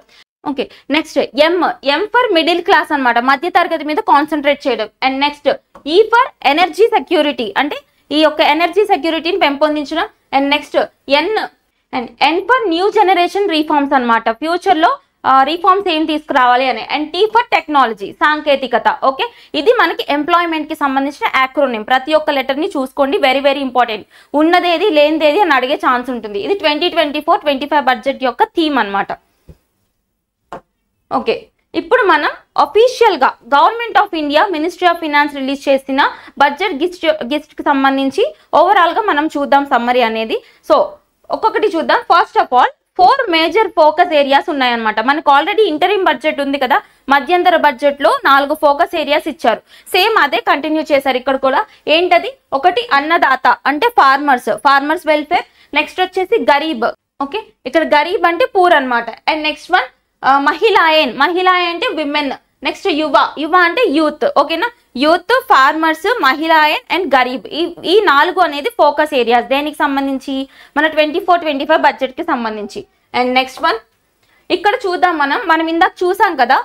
M for middle class అన్నమాట, మధ్య తరగతి మీద కాన్సన్ట్రేట్ చేయడం. And next E for energy security అంటే ఈ యొక్క ఎనర్జీ సెక్యూరిటీని పెంపొందించడం. And next N for new generation reforms అన్నమాట, ఫ్యూచర్ లో రీఫార్మ్స్ ఏం తీసుకురావాలి అని. అండ్ టీ ఫర్ టెక్నాలజీ సాంకేతికత. ఓకే, ఇది మనకి ఎంప్లాయ్మెంట్ కి సంబంధించిన యాక్రోనిమ్. ప్రతి ఒక్క లెటర్ ని చూసుకోండి, వెరీ వెరీ ఇంపార్టెంట్. ఉన్నదేది లేనిదేది అని అడిగే ఛాన్స్ ఉంటుంది. ఇది 2024-25 బడ్జెట్ యొక్క థీమ్ అన్నమాట. ఓకే, ఇప్పుడు మనం అఫీషియల్ గా government of India ministry of finance release చేసిన బడ్జెట్ గిస్ట్ కి సంబంధించి ఓవరాల్ గా మనం చూద్దాం సమ్మరీ అనేది. సో ఒక్కొక్కటి చూద్దాం. First of all 4 major focus areas ఉన్నాయన్నమాట. మనకు ఆల్రెడీ ఇంటరిమ్ బడ్జెట్ ఉంది కదా, మధ్యంతర బడ్జెట్ లో 4 ఫోకస్ ఏరియాస్ ఇచ్చారు. సేమ్ అదే కంటిన్యూ చేశారు ఇక్కడ కూడా. ఏంటది? ఒకటి అన్నదాత అంటే ఫార్మర్స్ వెల్ఫేర్. నెక్స్ట్ వచ్చేసి గరీబ్. ఓకే, ఇక్కడ గరీబ్ అంటే పూర్ అన్నమాట. అండ్ నెక్స్ట్ వన్ మహిళాయన్ అంటే విమెన్. నెక్స్ట్ యువ అంటే యూత్. ఓకేనా, యూత్, ఫార్మర్స్, మహిళాయన్ అండ్ గరీబ్, ఈ 4 అనేది ఫోకస్ ఏరియాస్. దేనికి సంబంధించి? మన 24-25 బడ్జెట్ కి సంబంధించి. అండ్ నెక్స్ట్ వన్ ఇక్కడ చూద్దాం. మనం ఇందాక చూసాం కదా,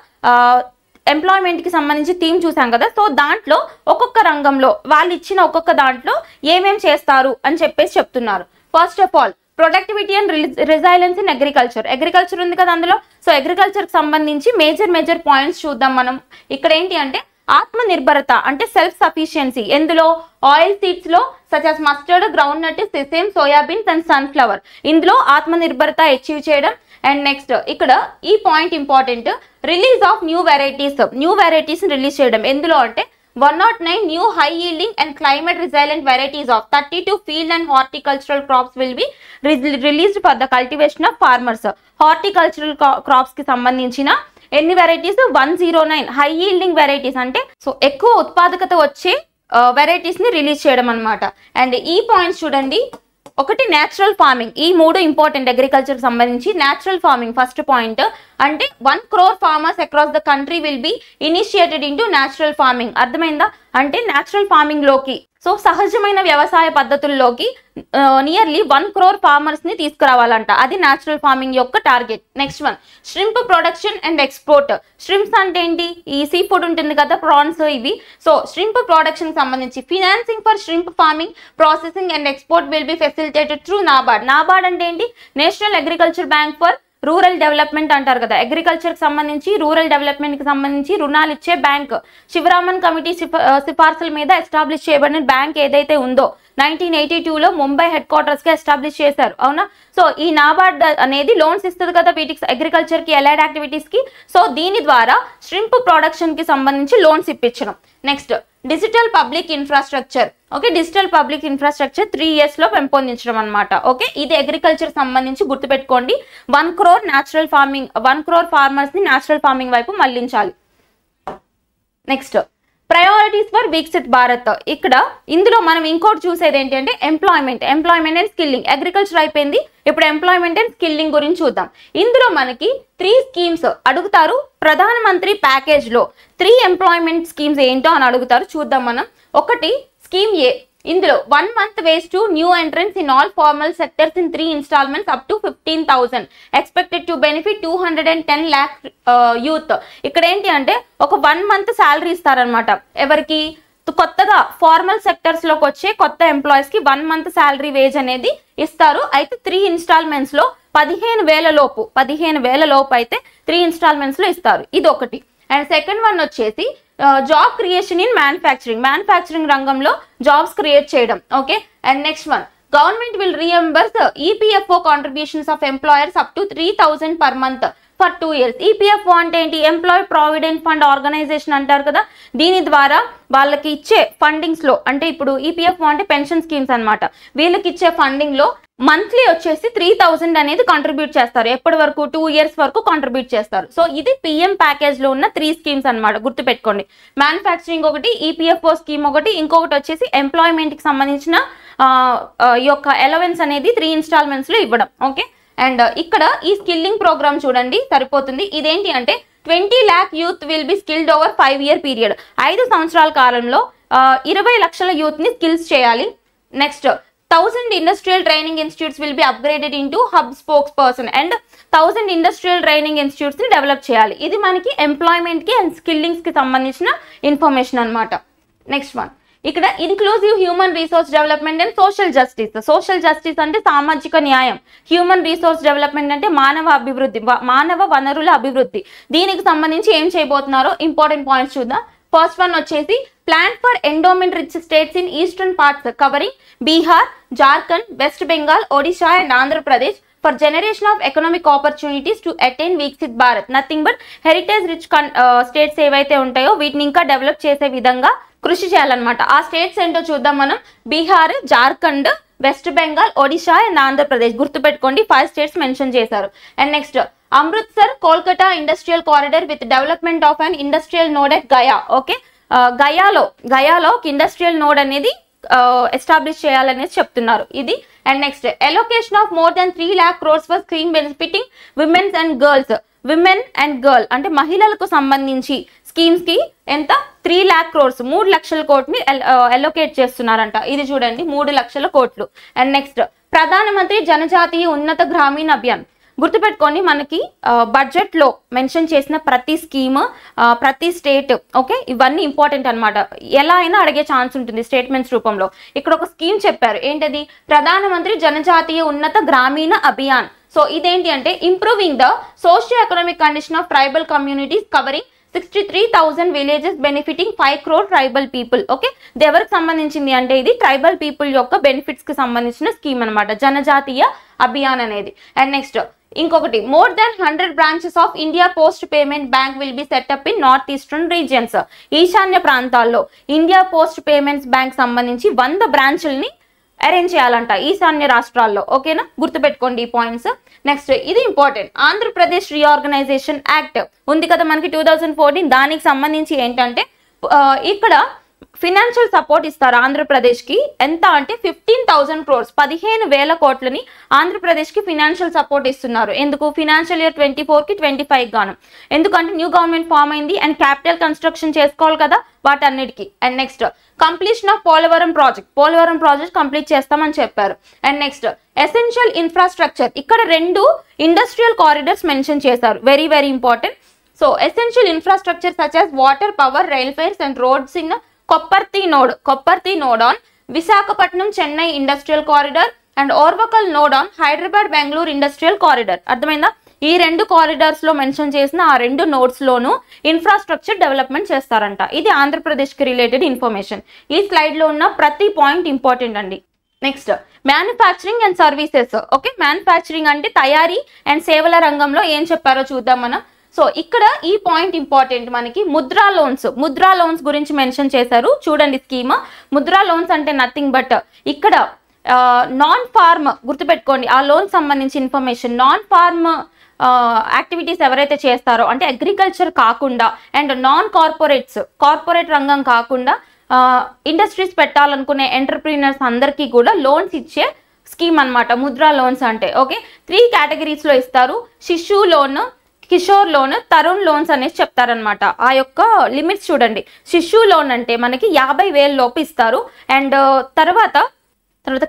ఎంప్లాయ్మెంట్ కి సంబంధించి థీమ్ చూసాం కదా. సో దాంట్లో ఒక్కొక్క రంగంలో వాళ్ళు ఇచ్చిన ఒక్కొక్క దాంట్లో ఏమేం చేస్తారు అని చెప్తున్నారు. First of all productivity and resilience in agriculture ఉంది కదా అందులో. సో అగ్రికల్చర్ కి సంబంధించి మేజర్ పాయింట్స్ చూద్దాం మనం. ఇక్కడ ఏంటి అంటే ఆత్మ నిర్భరత అంటే సెల్ఫ్ సఫిషియన్సీ. ఎందులో? ఆయిల్ సీడ్స్ లో such as mustard, groundnut, sesame, soybeans and sunflower. ఇందులో ఆత్మ నిర్భరత అచీవ్ చేయడం. అండ్ నెక్స్ట్ ఇక్కడ ఈ point important, release of new varieties release చేయడం. ఎందులో అంటే 109 new high yielding and climate resilient varieties of 32 field and horticultural crops will be released for the cultivation of farmers. Horticultural crops కి సంబంధించిన ఎన్ని varieties? 109 high yielding varieties అంటే so ఎక్కువ ఉత్పాదకత వచ్చే వెరైటీస్ ని రిలీజ్ చేయడం అన్నమాట. అండ్ ఈ పాయింట్స్ చూడండి. ఒకటి నేచురల్ ఫార్మింగ్, ఈ 3 ఇంపార్టెంట్ అగ్రికల్చర్ సంబంధించి. నేచురల్ ఫార్మింగ్ ఫస్ట్ పాయింట్ అంటే 1 crore farmers across the country will be initiated into natural farming. అర్థమైందా? అంటే నేచురల్ ఫార్మింగ్ లోకి, సో సహజమైన వ్యవసాయ పద్ధతుల్లోకి నియర్లీ 1 crore farmers ని తీసుకురావాలంట. అది నేచురల్ ఫార్మింగ్ యొక్క target. Next one shrimp production and export. Shrimps అంటే ఏంటి? ఈ సీ ఫుడ్ ఉంటుంది కదా, ప్రాన్స్ ఇవి. సో ష్రింప్ ప్రొడక్షన్ సంబంధించి financing for shrimp farming, processing and export will be facilitated through NABARD. NABARD అంటే ఏంటి? National agriculture bank for rural development అంటారు కదా. అగ్రికల్చర్ కి సంబంధించి, రూరల్ డెవలప్మెంట్ కి సంబంధించి రుణాలు ఇచ్చే బ్యాంక్. శివరామన్ కమిటీ సిఫార్సుల మీద ఎస్టాబ్లిష్ చేయబడిన బ్యాంక్ ఏదైతే ఉందో 1982లో ముంబై హెడ్ క్వార్టర్స్ గా ఎస్టాబ్లిష్ చేశారు. అవునా? సో ఈ నాబార్డ్ అనేది లోన్స్ ఇస్తుంది కదా వీటికి, అగ్రికల్చర్ కి, అలైడ్ యాక్టివిటీస్ కి. సో దీని ద్వారా ష్రింప్ ప్రొడక్షన్ కి సంబంధించి లోన్స్ ఇప్పించడం. Next digital public infrastructure. Okay, digital public infrastructure 3 years లో పెంపొందించడం అనమాట. ఓకే, ఇది అగ్రికల్చర్ సంబంధించి గుర్తుపెట్టుకోండి. 1 crore natural farming, 1 crore farmers ని నేచురల్ ఫార్మింగ్ వైపు మళ్లించాలి. Next priorities for Viksit Bharat. ఇక్కడ ఇందులో మనం ఇంకోటి చూసేది ఏంటి అంటే ఎంప్లాయ్మెంట్ అండ్ స్కిల్లింగ్. అగ్రికల్చర్ అయిపోయింది, ఇప్పుడు ఎంప్లాయ్మెంట్ అండ్ స్కిల్లింగ్ గురించి చూద్దాం. ఇందులో మనకి 3 స్కీమ్స్ అడుగుతారు. ప్రధాన మంత్రి ప్యాకేజ్ లో 3 ఎంప్లాయ్మెంట్ స్కీమ్స్ ఏంటో అని అడుగుతారు. చూద్దాం మనం. ఒకటి స్కీమ్ ఏ. ఇందులో 1 month ways to new entrance in all formal sectors in 3 installments up to 15,000 expected to benefit 210 lakh youth. ఇక్కడ ఏంటి అంటే ఒక 1 month శాలరీ ఇస్తారనమాట. ఎవరికి? కొత్తగా ఫార్మల్ సెక్టర్స్ లోకి వచ్చే కొత్త ఎంప్లాయీస్ కి 1 month శాలరీ వేజ్ అనేది ఇస్తారు. అయితే 3 installments లో 15,000 లోపు అయితే 3 installments లో ఇస్తారు. ఇది ఒకటి. అండ్ సెకండ్ వన్ వచ్చేసి జాబ్ క్రియేషన్ ఇన్ మ్యానుఫ్యాక్చరింగ్ రంగంలో జాబ్స్ క్రియేట్ చేయడం. Okay, and next one, government will reimburse EPFO contributions of employers up to 3,000 per month for 2 years. EPFO అంటే ఏంటి? ఎంప్లాయీ ప్రావిడెంట్ ఫండ్ ఆర్గనైజేషన్ అంటారు కదా. దీని ద్వారా వాళ్ళకి ఇచ్చే ఫండింగ్స్ లో, అంటే ఇప్పుడు ఈపీఎఫ్ఓ అంటే పెన్షన్ స్కీమ్స్ అనమాట, వీళ్ళకి ఇచ్చే ఫండింగ్ లో మంత్లీ వచ్చేసి 3,000 అనేది కాంట్రిబ్యూట్ చేస్తారు. ఎప్పటి వరకు? 2 years వరకు కాంట్రిబ్యూట్ చేస్తారు. సో ఇది పిఎం ప్యాకేజ్ లో ఉన్న 3 స్కీమ్స్ అనమాట, గుర్తుపెట్టుకోండి. మ్యానుఫ్యాక్చరింగ్ ఒకటి, ఈపీఎఫ్ఓ స్కీమ్ ఒకటి, ఇంకొకటి వచ్చేసి ఎంప్లాయ్మెంట్ కి సంబంధించిన ఈ యొక్క అలవెన్స్ అనేది 3 installments లో ఇవ్వడం. ఓకే, అండ్ ఇక్కడ ఈ స్కిల్లింగ్ ప్రోగ్రామ్ చూడండి సరిపోతుంది. ఇదేంటి అంటే 20 lakh youth will be skilled over 5 year period. 5 సంవత్సరాల కాలంలో 20 లక్షల యూత్ ని స్కిల్స్ చేయాలి. Next 1000 industrial training institutes will be upgraded into hub spokes person and 1000 industrial training institutes ని డెవలప్ చేయాలి. ఇది మనకి ఎంప్లాయ్మెంట్ కి అండ్ స్కిల్లింగ్స్ కి సంబంధించిన ఇన్ఫర్మేషన్ అనమాట. నెక్స్ట్ వన్, ఇక్కడ inclusive human resource development and social justice. Social justice అంటే సామాజిక న్యాయం, హ్యూమన్ రిసోర్స్ డెవలప్మెంట్ అంటే మానవ అభివృద్ధి, మానవ వనరుల అభివృద్ధి. దీనికి సంబంధించి ఏం చేయబోతున్నారో ఇంపార్టెంట్ పాయింట్స్ చూద్దాం. ఫస్ట్ వన్ వచ్చేసి plan for endowment rich states in eastern parts covering Bihar, Jharkhand, West Bengal, Odisha and Andhra Pradesh for generation of economic opportunities to attain Viksit Bharat. Nothing but heritage rich states ఏవైతే ఉంటాయో వీటిని ఇంకా డెవలప్ చేసే విధంగా కృషి చేయాలన్నమాట. ఆ స్టేట్స్ ఏంటో చూద్దాం మనం. బీహార్, జార్ఖండ్, వెస్ట్ బెంగాల్, ఒడిషా అండ్ ఆంధ్రప్రదేశ్. గుర్తుపెట్టుకోండి, 5 స్టేట్స్ మెన్షన్ చేశారు. And next Amritsar Kolkata industrial corridor with development of an industrial node at Gaya. Okay, గయాలో ఇండస్ట్రియల్ నోడ్ అనేది ఎస్టాబ్లిష్ చేయాలనేది చెప్తున్నారు ఇది. And next allocation of more than 3 lakh crores for scheme benefiting women's and girls. Women and girl అంటే మహిళలకు సంబంధించి schemes కి ఎంత? 3 lakh crores, 3 లక్షల కోట్లని ఎలోకేట్ చేస్తున్నారంట. ఇది చూడండి, 3 లక్షల కోట్లు. అండ్ నెక్స్ట్ ప్రధానమంత్రి జనజాతీయ ఉన్నత గ్రామీణ అభియాన్. గుర్తుపెట్టుకోండి, మనకి బడ్జెట్ లో మెన్షన్ చేసిన ప్రతి స్కీమ్, ప్రతి స్టేట్, ఓకే, ఇవన్నీ ఇంపార్టెంట్ అనమాట. ఎలా అయినా అడిగే ఛాన్స్ ఉంటుంది స్టేట్మెంట్స్ రూపంలో. ఇక్కడ ఒక స్కీమ్ చెప్పారు, ఏంటది? ప్రధానమంత్రి జనజాతీయ ఉన్నత గ్రామీణ అభియాన్. సో ఇదేంటి అంటే improving the socio economic condition of tribal communities covering 63,000 villages benefiting 5 crore tribal people. Okay, ఇది ఎవరికి సంబంధించింది అంటే ఇది ట్రైబల్ పీపుల్ యొక్క బెనిఫిట్స్ కి సంబంధించిన స్కీమ్ అనమాట, జనజాతీయ అభియాన్ అనేది. అండ్ నెక్స్ట్ ఇంకొకటి, more than 100 branches of India post payment bank will be setup in north eastern regions. ఈశాన్య ప్రాంతాల్లో ఇండియా పోస్ట్ పేమెంట్స్ బ్యాంక్ సంబంధించి 100 బ్రాంచుల్ని అరేంజ్ చేయాలంట ఈశాన్య రాష్ట్రాల్లో. ఓకేనా, గుర్తుపెట్టుకోండి ఈ పాయింట్స్. నెక్స్ట్ ఇది ఇంపార్టెంట్, ఆంధ్రప్రదేశ్ రీఆర్గనైజేషన్ యాక్ట్ ఉంది కదా మనకి 2014. దానికి సంబంధించి ఏంటంటే ఇక్కడ ఫినాన్షియల్ సపోర్ట్ ఇస్తారు ఆంధ్రప్రదేశ్ కి. ఎంత అంటే 15,000 crores, 15,000 కోట్లని ఆంధ్రప్రదేశ్ కి ఫినాన్షియల్ సపోర్ట్ ఇస్తున్నారు. ఎందుకు? ఫినాన్షియల్ ఇయర్ 24కి 25 గాను. ఎందుకంటే న్యూ గవర్నమెంట్ ఫామ్ అయింది అండ్ క్యాపిటల్ కన్స్ట్రక్షన్ చేసుకోవాలి కదా వాటన్నిటికి. And next completion of Polavaram project complete చేస్తామని చెప్పారు. అండ్ నెక్స్ట్ ఎసెన్షియల్ ఇన్ఫ్రాస్ట్రక్చర్, ఇక్కడ 2 ఇండస్ట్రియల్ కారిడార్స్ మెన్షన్ చేశారు, very very important. So essential infrastructure such as water, power, railways and roads in Kopparthi node on Visakhapatnam Chennai industrial corridor and Orvakal node on Hyderabad Bengaluru industrial corridor. అర్థమైందా? ఈ 2 corridors లో mention చేసిన ఆ 2 nodes లోను infrastructure development చేస్తారంట. ఇది ఆంధ్రప్రదేశ్ కి related information. ఈ స్లైడ్ లో ఉన్న ప్రతి పాయింట్ ఇంపార్టెంట్ అండి. Next manufacturing and services. Okay, manufacturing అంటే తయారీ అండ్ సేవల రంగంలో ఏం చెప్పారో చూద్దాం మనం. సో ఇక్కడ ఈ పాయింట్ ఇంపార్టెంట్ మనకి. ముద్రా లోన్స్ గురించి మెన్షన్ చేశారు. చూడండి స్కీమ్. ముద్రా లోన్స్ అంటే నథింగ్ బట్ ఇక్కడ నాన్ ఫార్మ్, గుర్తుపెట్టుకోండి ఆ లోన్ సంబంధించి ఇన్ఫర్మేషన్. నాన్ ఫార్మ్ యాక్టివిటీస్ ఎవరైతే చేస్తారో అంటే అగ్రికల్చర్ కాకుండా అండ్ నాన్ కార్పొరేట్ రంగం కాకుండా ఇండస్ట్రీస్ పెట్టాలనుకునే ఎంటర్ప్రీనర్స్ అందరికీ కూడా లోన్స్ ఇచ్చే స్కీమ్ అనమాట ముద్రా లోన్స్ అంటే. ఓకే, 3 కేటగిరీస్ లో ఇస్తారు. శిశు loan, Kishore loan, Tarun loans అనేసి చెప్తారనమాట. ఆ యొక్క లిమిట్స్ చూడండి. శిశు లోన్ అంటే మనకి 50,000 లోపు ఇస్తారు. అండ్ తర్వాత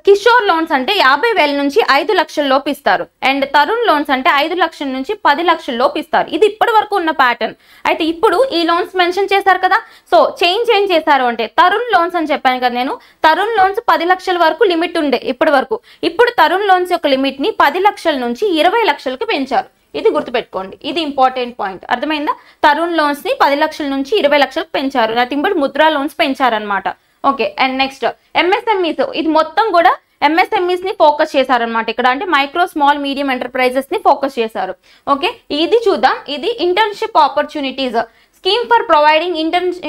కిషోర్ లోన్స్ అంటే 50,000 నుంచి 5 లక్షల లోపు ఇస్తారు. అండ్ తరుణ్ లోన్స్ అంటే 5 లక్షల నుంచి 10 లక్షల లోపు ఇస్తారు. ఇది ఇప్పటి వరకు ఉన్న ప్యాటర్న్. అయితే ఇప్పుడు ఈ లోన్స్ మెన్షన్ చేశారు కదా, సో చేంజ్ ఏం చేశారు అంటే తరుణ్ లోన్స్ అని చెప్పాను కదా నేను. తరుణ్ లోన్స్ 10 లక్షల వరకు లిమిట్ ఉండే ఇప్పటి వరకు. ఇప్పుడు తరుణ్ లోన్స్ యొక్క లిమిట్ ని 10 లక్షల నుంచి 20 లక్షలకి పెంచారు. ఇది గుర్తుపెట్టుకోండి, ఇది ఇంపార్టెంట్ పాయింట్. అర్థమైందా? తరుణ్ లోన్స్ ని 10 లక్షల నుంచి 20 లక్షలకు పెంచారు. నథింగ్ బట్ ముద్రా లోన్స్ పెంచారనమాట. Okay, and next MSMEs. ఇది మొత్తం కూడా ఎంఎస్ఎంఈస్ ని ఫోకస్ చేశారనమాట ఇక్కడ. అంటే మైక్రో స్మాల్ మీడియం ఎంటర్ప్రైజెస్ ని ఫోకస్ చేశారు. ఓకే, ఇది చూద్దాం. ఇది internship opportunities scheme for providing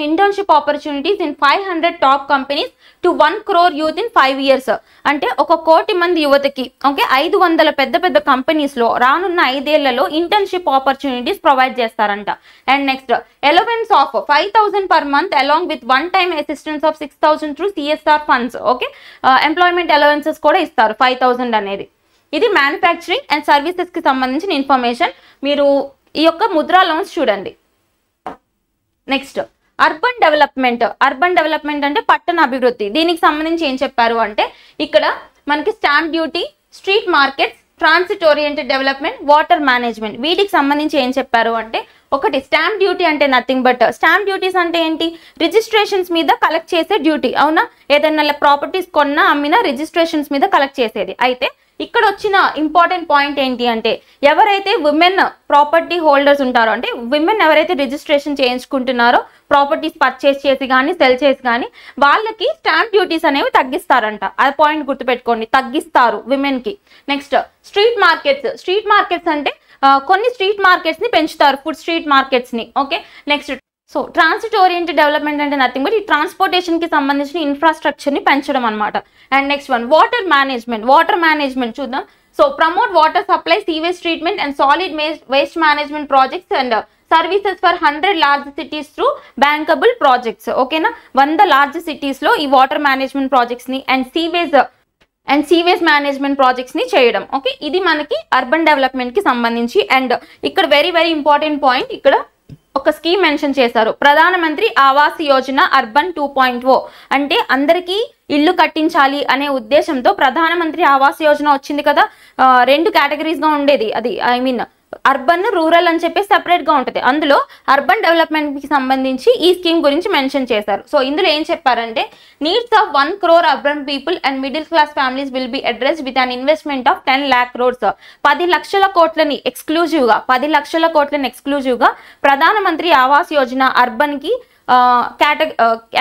internship opportunities in 500 top companies to 1 crore youth in 5 years. అంటే 1 కోటి మంది యువతకి, ఓకే, 500 పెద్ద పెద్ద కంపెనీస్ లో రానున్న 5 ఏళ్లలో ఇంటర్న్షిప్ ఆపర్చునిటీస్ ప్రొవైడ్ చేస్తారంట. And next allowance of 5,000 per month along with one time assistance of 6,000 through CSR funds. Okay, employment allowances కూడా ఇస్తారు 5,000 అనేది. ఇది మ్యానుఫ్యాక్చరింగ్ అండ్ సర్వీసెస్ కి సంబంధించిన ఇన్ఫర్మేషన్. మీరు ఈ యొక్క ముద్రా లోన్స్ చూడండి. Next urban development. Urban development అంటే పట్టణ అభివృద్ధి. దీనికి సంబంధించి ఏం చెప్పారు అంటే ఇక్కడ మనకి stamp duty, street markets, transit oriented development, water management, వీటికి సంబంధించి ఏం చెప్పారు అంటే ఒకటి స్టాంప్ డ్యూటీ అంటే నథింగ్ బట్ స్టాంప్ డ్యూటీస్ అంటే ఏంటి? రిజిస్ట్రేషన్స్ మీద కలెక్ట్ చేసే డ్యూటీ. అవునా? ఏదైనా ప్రాపర్టీస్ కొన్నా అమ్మినా రిజిస్ట్రేషన్స్ మీద కలెక్ట్ చేసేది. అయితే ఇక్కడ వచ్చిన ఇంపార్టెంట్ పాయింట్ ఏంటి అంటే ఎవరైతే విమెన్ ప్రాపర్టీ హోల్డర్స్ ఉంటారో, అంటే విమెన్ ఎవరైతే రిజిస్ట్రేషన్ చేయించుకుంటున్నారో ప్రాపర్టీస్ పర్చేస్ చేసి కానీ సెల్ చేసి కానీ వాళ్ళకి స్టాంప్ డ్యూటీస్ అనేవి తగ్గిస్తారంట. ఆ పాయింట్ గుర్తుపెట్టుకోండి, తగ్గిస్తారు విమెన్ కి. Next street markets. Street markets అంటే కొన్ని స్ట్రీట్ మార్కెట్స్ ని పెంచుతారు, ఫుడ్ స్ట్రీట్ మార్కెట్స్ ని. Okay, next so transit oriented development అంటే నథింగ్ బట్ ఈ ట్రాన్స్పోర్టేషన్ కి సంబంధించిన ఇన్ఫ్రాస్ట్రక్చర్ ని పెంచడం అనమాట. And next one water management. Water management చూద్దాం. So promote water supply, sewage treatment and solid waste management projects and services for 100 large cities through bankable projects. ఓకేనా? 100 large cities లో ఈ వాటర్ మేనేజ్మెంట్ ప్రాజెక్ట్స్ ని and sewage management projects ని చేయడం. Okay, ఇది మనకి urban development కి సంబంధించి. అండ్ ఇక్కడ వెరీ వెరీ ఇంపార్టెంట్ పాయింట్, ఇక్కడ ఒక స్కీమ్ మెన్షన్ చేశారు, ప్రధానమంత్రి ఆవాస్ యోజన అర్బన్ 2.0. అంటే అందరికీ ఇల్లు కట్టించాలి అనే ఉద్దేశంతో ప్రధానమంత్రి ఆవాస్ యోజన వచ్చింది కదా. 2 కేటగిరీస్ గా ఉండేది. అది ఐ మీన్ అర్బన్, రూరల్ అని చెప్పి సెపరేట్ గా ఉంటుంది. అందులో అర్బన్ డెవలప్మెంట్ కి సంబంధించి ఈ స్కీమ్ గురించి మెన్షన్ చేశారు. సో ఇందులో ఏం చెప్పారంటే needs of 1 crore urban people and middle class families will be addressed with an investment of 10 lakh crores. 10 లక్షల కోట్లని ఎక్స్క్లూజివ్ గా ప్రధానమంత్రి ఆవాస్ యోజన అర్బన్ కి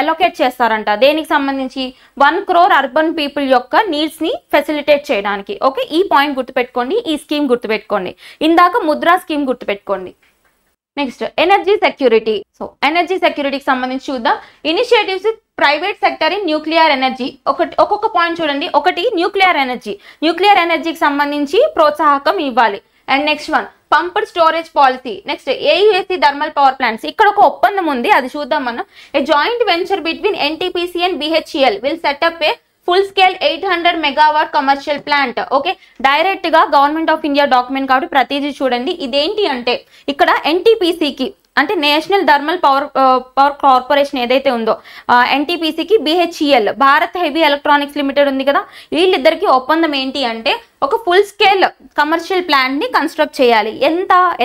అలొకేట్ చేస్తారంట. దేనికి సంబంధించి? 1 crore అర్బన్ పీపుల్ యొక్క నీడ్స్ ని ఫెసిలిటేట్ చేయడానికి. ఓకే, ఈ పాయింట్ గుర్తుపెట్టుకోండి, ఈ స్కీమ్ గుర్తుపెట్టుకోండి. ఇందాక ముద్రా స్కీమ్ గుర్తుపెట్టుకోండి. Next energy security. So energy సెక్యూరిటీకి సంబంధించి చూద్దాం. Initiatives private sector in nuclear energy. ఒక్కొక్క పాయింట్ చూడండి. ఒకటి న్యూక్లియర్ ఎనర్జీకి సంబంధించి ప్రోత్సాహకం ఇవ్వాలి. And next one pumped storage policy. Next AUSC thermal power plants. ఇక్కడ ఒక ఒప్పందం ఉంది, అది చూద్దాం మనం. A joint venture between NTPC and BHEL will set up a full scale 800 megawatt commercial plant. Okay, direct గా గవర్నమెంట్ ఆఫ్ ఇండియా డాక్యుమెంట్ కాబట్టి ప్రతిదీ చూడండి. ఇదేంటి అంటే ఇక్కడ ఎన్టీపీసీకి అంటే నేషనల్ థర్మల్ పవర్ కార్పొరేషన్ ఏదైతే ఉందో ఎన్టీపీసీకి BHEL Bharat heavy electronics limited ఉంది కదా, వీళ్ళిద్దరికి ఒప్పందం ఏంటి అంటే ఒక ఫుల్ స్కేల్ కమర్షియల్ ప్లాంట్ ని కన్స్ట్రక్ట్ చేయాలి.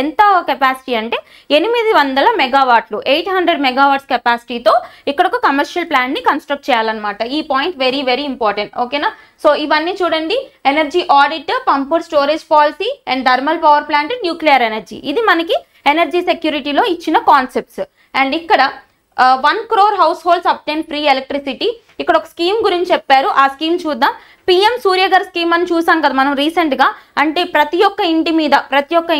ఎంత కెపాసిటీ అంటే 800 మెగావాట్లు, 800 మెగావాట్స్ కెపాసిటీతో ఇక్కడ ఒక కమర్షియల్ ప్లాంట్ ని కన్స్ట్రక్ట్ చేయాలన్నమాట. ఈ పాయింట్ వెరీ వెరీ ఇంపార్టెంట్. ఓకేనా? సో ఇవన్నీ చూడండి, energy audit, pumped storage policy and thermal power plant, nuclear energy. ఇది మనకి ఎనర్జీ సెక్యూరిటీలో ఇచ్చిన కాన్సెప్ట్స్. అండ్ ఇక్కడ 1 crore house holds obtain free electricity. ఇక్కడ ఒక స్కీమ్ గురించి చెప్పారు, ఆ స్కీమ్ చూద్దాం. పిఎం సూర్యఘర్ స్కీమ్ అని చూసాం కదా మనం రీసెంట్ గా. అంటే ప్రతి ఒక్క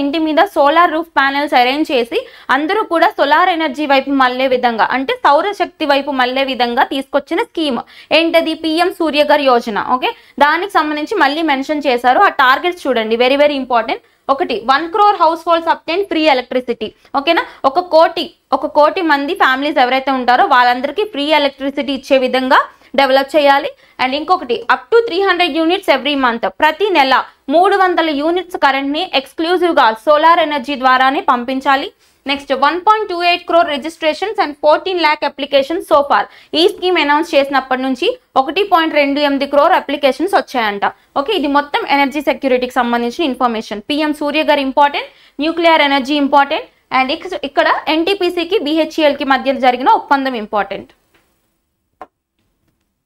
ఇంటి మీద సోలార్ రూఫ్ ప్యానెల్స్ అరేంజ్ చేసి అందరూ కూడా సోలార్ ఎనర్జీ వైపు మళ్ళే విధంగా, అంటే సౌరశక్తి వైపు మళ్ళే విధంగా తీసుకొచ్చిన స్కీమ్ ఏంటది? పిఎం సూర్యఘర్ యోజన. ఓకే, దానికి సంబంధించి మళ్ళీ మెన్షన్ చేశారు. ఆ టార్గెట్స్ చూడండి, వెరీ వెరీ ఇంపార్టెంట్. ఒకటి 1 crore house holds obtain free electricity. ఓకేనా? ఒక కోటి మంది ఫ్యామిలీస్ ఎవరైతే ఉంటారో వాళ్ళందరికీ ఫ్రీ ఎలక్ట్రిసిటీ ఇచ్చే విధంగా డెవలప్ చేయాలి. అండ్ ఇంకొకటి up to 300 units every month, ప్రతి నెల 300 యూనిట్స్ కరెంట్ ని ఎక్స్క్లూజివ్ గా సోలార్ ఎనర్జీ ద్వారానే పంపించాలి. Next 1.28 crore registrations and 14 lakh applications so far. ఈ స్కీమ్ అనౌన్స్ చేసినప్పటి నుంచి 1.28 crore అప్లికేషన్స్ వచ్చాయంట. ఓకే, ఇది మొత్తం ఎనర్జీ సెక్యూరిటీకి సంబంధించిన information. PM Surya Ghar important, nuclear energy important, and ఇక్కడ ఎన్టీపీసీకి బిహెచ్ఈఎల్కి మధ్య జరిగిన ఒప్పందం ఇంపార్టెంట్.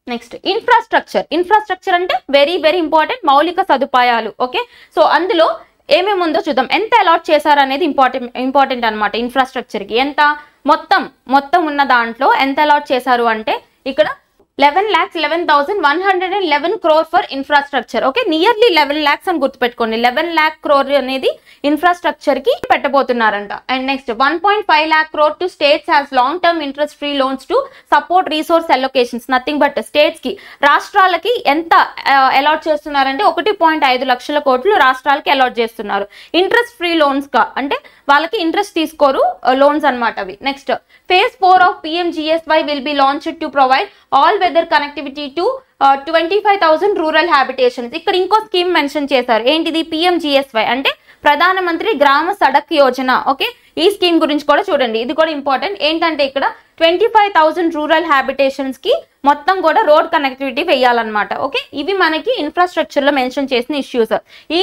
నెక్స్ట్ ఇన్ఫ్రాస్ట్రక్చర్ అంటే వెరీ వెరీ ఇంపార్టెంట్, మౌలిక సదుపాయాలు. ఓకే, సో అందులో ఏమేమి ఉందో చూద్దాం. ఎంత అలాట్ చేశారు అనేది ఇంపార్టెంట్ అనమాట. ఇన్ఫ్రాస్ట్రక్చర్కి ఎంత మొత్తం ఉన్న దాంట్లో ఎంత అలాట్ చేశారు అంటే ఇక్కడ 11,11,111 crore for infrastructure. Okay, nearly 11 lakhs అని గుర్తుపెట్టుకోండి. 11 lakh crore అనేది ఇన్ఫ్రాస్ట్రక్చర్ కి పెట్టబోతున్నారంట. And next 1.5 lakh crore to states has long term interest free loans to support resource allocations. Nothing but states కి, రాష్ట్రాలకి ఎంత అలాట్ చేస్తున్నారంటే 1.5 లక్షల కోట్లు రాష్ట్రాలకి అలాట్ చేస్తున్నారు. ఇంట్రెస్ట్ ఫ్రీ లోన్స్ గా అంటే వాళ్ళకి ఇంట్రెస్ట్ తీసుకోరు, లోన్స్ అనమాట అవి. Next phase 4 of PMGSY will be launched to provide all weather connectivity to 25,000 rural habitations. ఇక్కడ ఇంకో స్కీమ్ మెన్షన్ చేశారు. ఏంటిది? PMGSY అంటే ప్రధానమంత్రి గ్రామ సడక్ యోజన. ఓకే, ఈ స్కీమ్ గురించి కూడా చూడండి, ఇది కూడా ఇంపార్టెంట్. ఏంటంటే ఇక్కడ 25,000 రూరల్ హ్యాబిటేషన్స్ కి మొత్తం కూడా రోడ్ కనెక్టివిటీ వేయాలన్నమాట. ఓకే, ఇవి మనకి ఇన్ఫ్రాస్ట్రక్చర్ లో మెన్షన్ చేసిన ఇష్యూస్. ఈ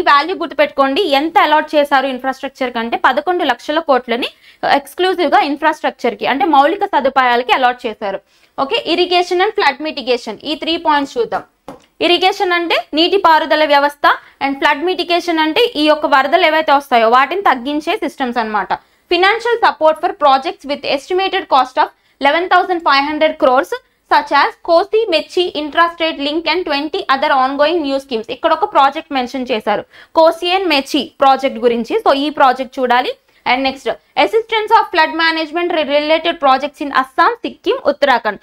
వాల్యూ గుర్తుపెట్టుకోండి. ఎంత అలాట్ చేశారు ఇన్ఫ్రాస్ట్రక్చర్ కంటే 11 లక్షల కోట్లని ఎక్స్క్లూజివ్ గా ఇన్ఫ్రాస్ట్రక్చర్ కి అంటే మౌలిక సదుపాయాలకి అలాట్ చేశారు. Okay, irrigation and flood mitigation, ఈ 3 points చూద్దాం. ఇరిగేషన్ అంటే నీటి పారుదల వ్యవస్థ, అండ్ ఫ్లడ్ మిటిగేషన్ అంటే ఈ యొక్క వరదలు ఏవైతే వస్తాయో వాటిని తగ్గించే సిస్టమ్స్ అన్నమాట. Financial support for projects with estimated cost of 11,500 crores such as Kosi Mechi intrastate link and 20 other ongoing new schemes. ఇక్కడ ఒక ప్రాజెక్ట్ మెన్షన్ చేశారు, కోసి అండ్ మెచి ప్రాజెక్ట్ గురించి. సో ఈ ప్రాజెక్ట్ చూడాలి. And next assistance of flood management related projects in Assam, Sikkim, Uttarakhand.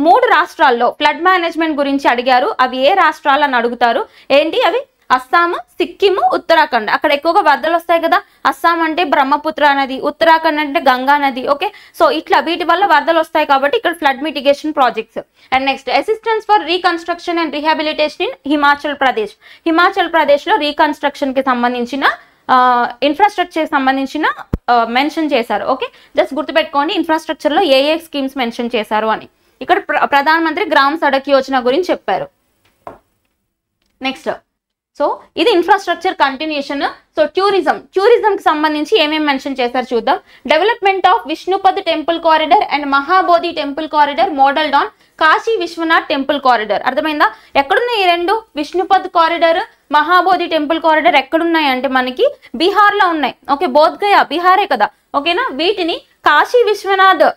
3 రాష్ట్రాల్లో flood management గురించి అడిగారు. అవి ఏ రాష్ట్రాలు అని అడుగుతారు. ఏంటి అవి? అస్సాం, సిక్కిం, ఉత్తరాఖండ్. అక్కడ ఎక్కువగా వరదలు వస్తాయి కదా. అస్సాం అంటే బ్రహ్మపుత్ర నది, ఉత్తరాఖండ్ అంటే గంగా నది. ఓకే, సో ఇట్లా వీటి వల్ల వరదలు వస్తాయి కాబట్టి ఇక్కడ flood mitigation projects. And next assistance for reconstruction and rehabilitation in Himachal Pradesh. Himachal Pradesh లో రీకన్స్ట్రక్షన్ కి సంబంధించిన ఇన్ఫ్రాస్ట్రక్చర్ సంబంధించిన మెన్షన్ చేశారు. ఓకే, జస్ట్ గుర్తుపెట్టుకోండి ఇన్ఫ్రాస్ట్రక్చర్ లో ఏ స్కీమ్స్ మెన్షన్ చేశారు అని. ఇక్కడ ప్రధానమంత్రి గ్రామ సడక్ యోజన గురించి చెప్పారు. నెక్స్ట్ సో ఇది ఇన్ఫ్రాస్ట్రక్చర్ కంటిన్యూషన్. సో టూరిజం కి సంబంధించి ఏమేమి మెన్షన్ చేశారు చూద్దాం. Development of Vishnupad temple corridor and Mahabodhi temple corridor modelled on Kashi Vishwanath temple corridor. అర్థమైందా? ఎక్కడున్నాయి ఈ రెండు? Vishnupad corridor, Mahabodhi temple corridor ఎక్కడున్నాయి అంటే మనకి బీహార్ లో ఉన్నాయి. ఓకే, బోధ్గయా బీహారే కదా. ఓకేనా, వీటిని కాశీ విశ్వనాథ్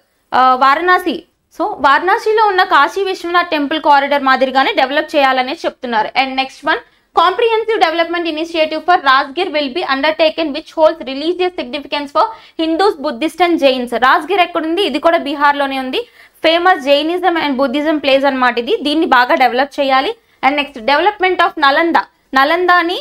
వారణాసి, సో వారణాసిలో ఉన్న కాశీ విశ్వనాథ్ టెంపుల్ కారిడార్ మాదిరిగానే డెవలప్ చేయాలనే చెప్తున్నారు. And next one, comprehensive development initiative for Rajgir will be undertaken which holds religious significance for Hindus, Buddhists and Jains. Rajgir ekkundi? ఇది కూడా బీహార్ లోనే ఉంది. Famous Jainism and Buddhism place అన్నమాట ఇది. దీన్ని బాగా డెవలప్ చేయాలి. అండ్ నెక్స్ట్ డెవలప్మెంట్ ఆఫ్ నలందాని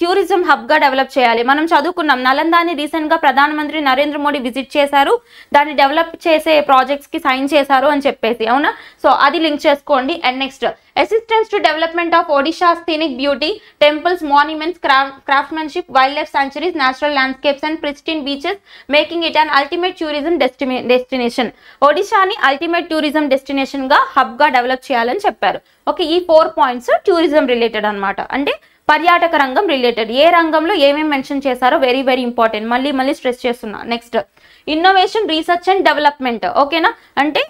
టూరిజం హబ్ గా డెవలప్ చేయాలి. మనం చదువుకున్నాం నలందాని రీసెంట్ గా ప్రధానమంత్రి నరేంద్ర మోడీ విజిట్ చేశారు, దాన్ని డెవలప్ చేసే ప్రాజెక్ట్స్ కి సైన్ చేశారు అని చెప్పేసి. అవునా, సో అది లింక్ చేసుకోండి. And next assistance to development of Odisha scenic beauty, temples, monuments, craftsmanship, wildlife sanctuaries, natural landscapes and pristine beaches making it an ultimate tourism destination. ఒడిషాని అల్టిమేట్ టూరిజం డెస్టినేషన్ గా hub గా develop చేయాలని చెప్పారు. Okay, ఈ 4 points tourism related అన్నమాట. అంటే పర్యాటక రంగం రిలేటెడ్. ఏ రంగంలో ఏమేమి మెన్షన్ చేశారో వెరీ వెరీ ఇంపార్టెంట్, మళ్ళీ స్ట్రెస్ చేస్తున్నా. Next innovation, research and development. ఓకేనా, అంటే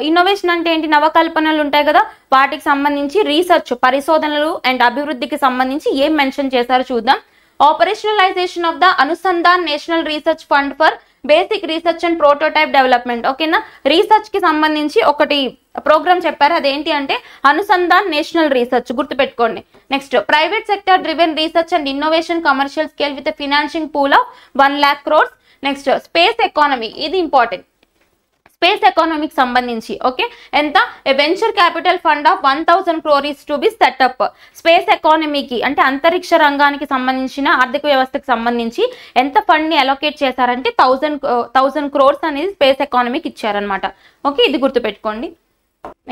ఇన్నోవేషన్ అంటే ఏంటి? నవకల్పనలు ఉంటాయి కదా, వాటికి సంబంధించి రీసెర్చ్, పరిశోధనలు అండ్ అభివృద్ధికి సంబంధించి ఏం మెన్షన్ చేశారో చూద్దాం. Operationalisation of the Anusandhan national research fund for basic research and prototype development. ఓకేనా, రీసెర్చ్ కి సంబంధించి ఒకటి ప్రోగ్రామ్ చెప్పారు, అదేంటి అంటే అనుసంధాన్ నేషనల్ రీసెర్చ్, గుర్తుపెట్టుకోండి. Next private sector driven research and innovation commercial scale with financing pool of 1 lakh crores. Next space economy, ఇది important. Space ఎకానమీకి సంబంధించి ఓకే ఎంత? Venture capital fund of 1,000 crores to be set up. Space ఎకానమీకి అంటే అంతరిక్ష రంగానికి సంబంధించిన ఆర్థిక వ్యవస్థకు సంబంధించి ఎంత ఫండ్ ని అలొకేట్ చేశారంటే 1,000 crores అనేది స్పేస్ ఎకానమీకి ఇచ్చారనమాట. ఓకే, ఇది గుర్తుపెట్టుకోండి.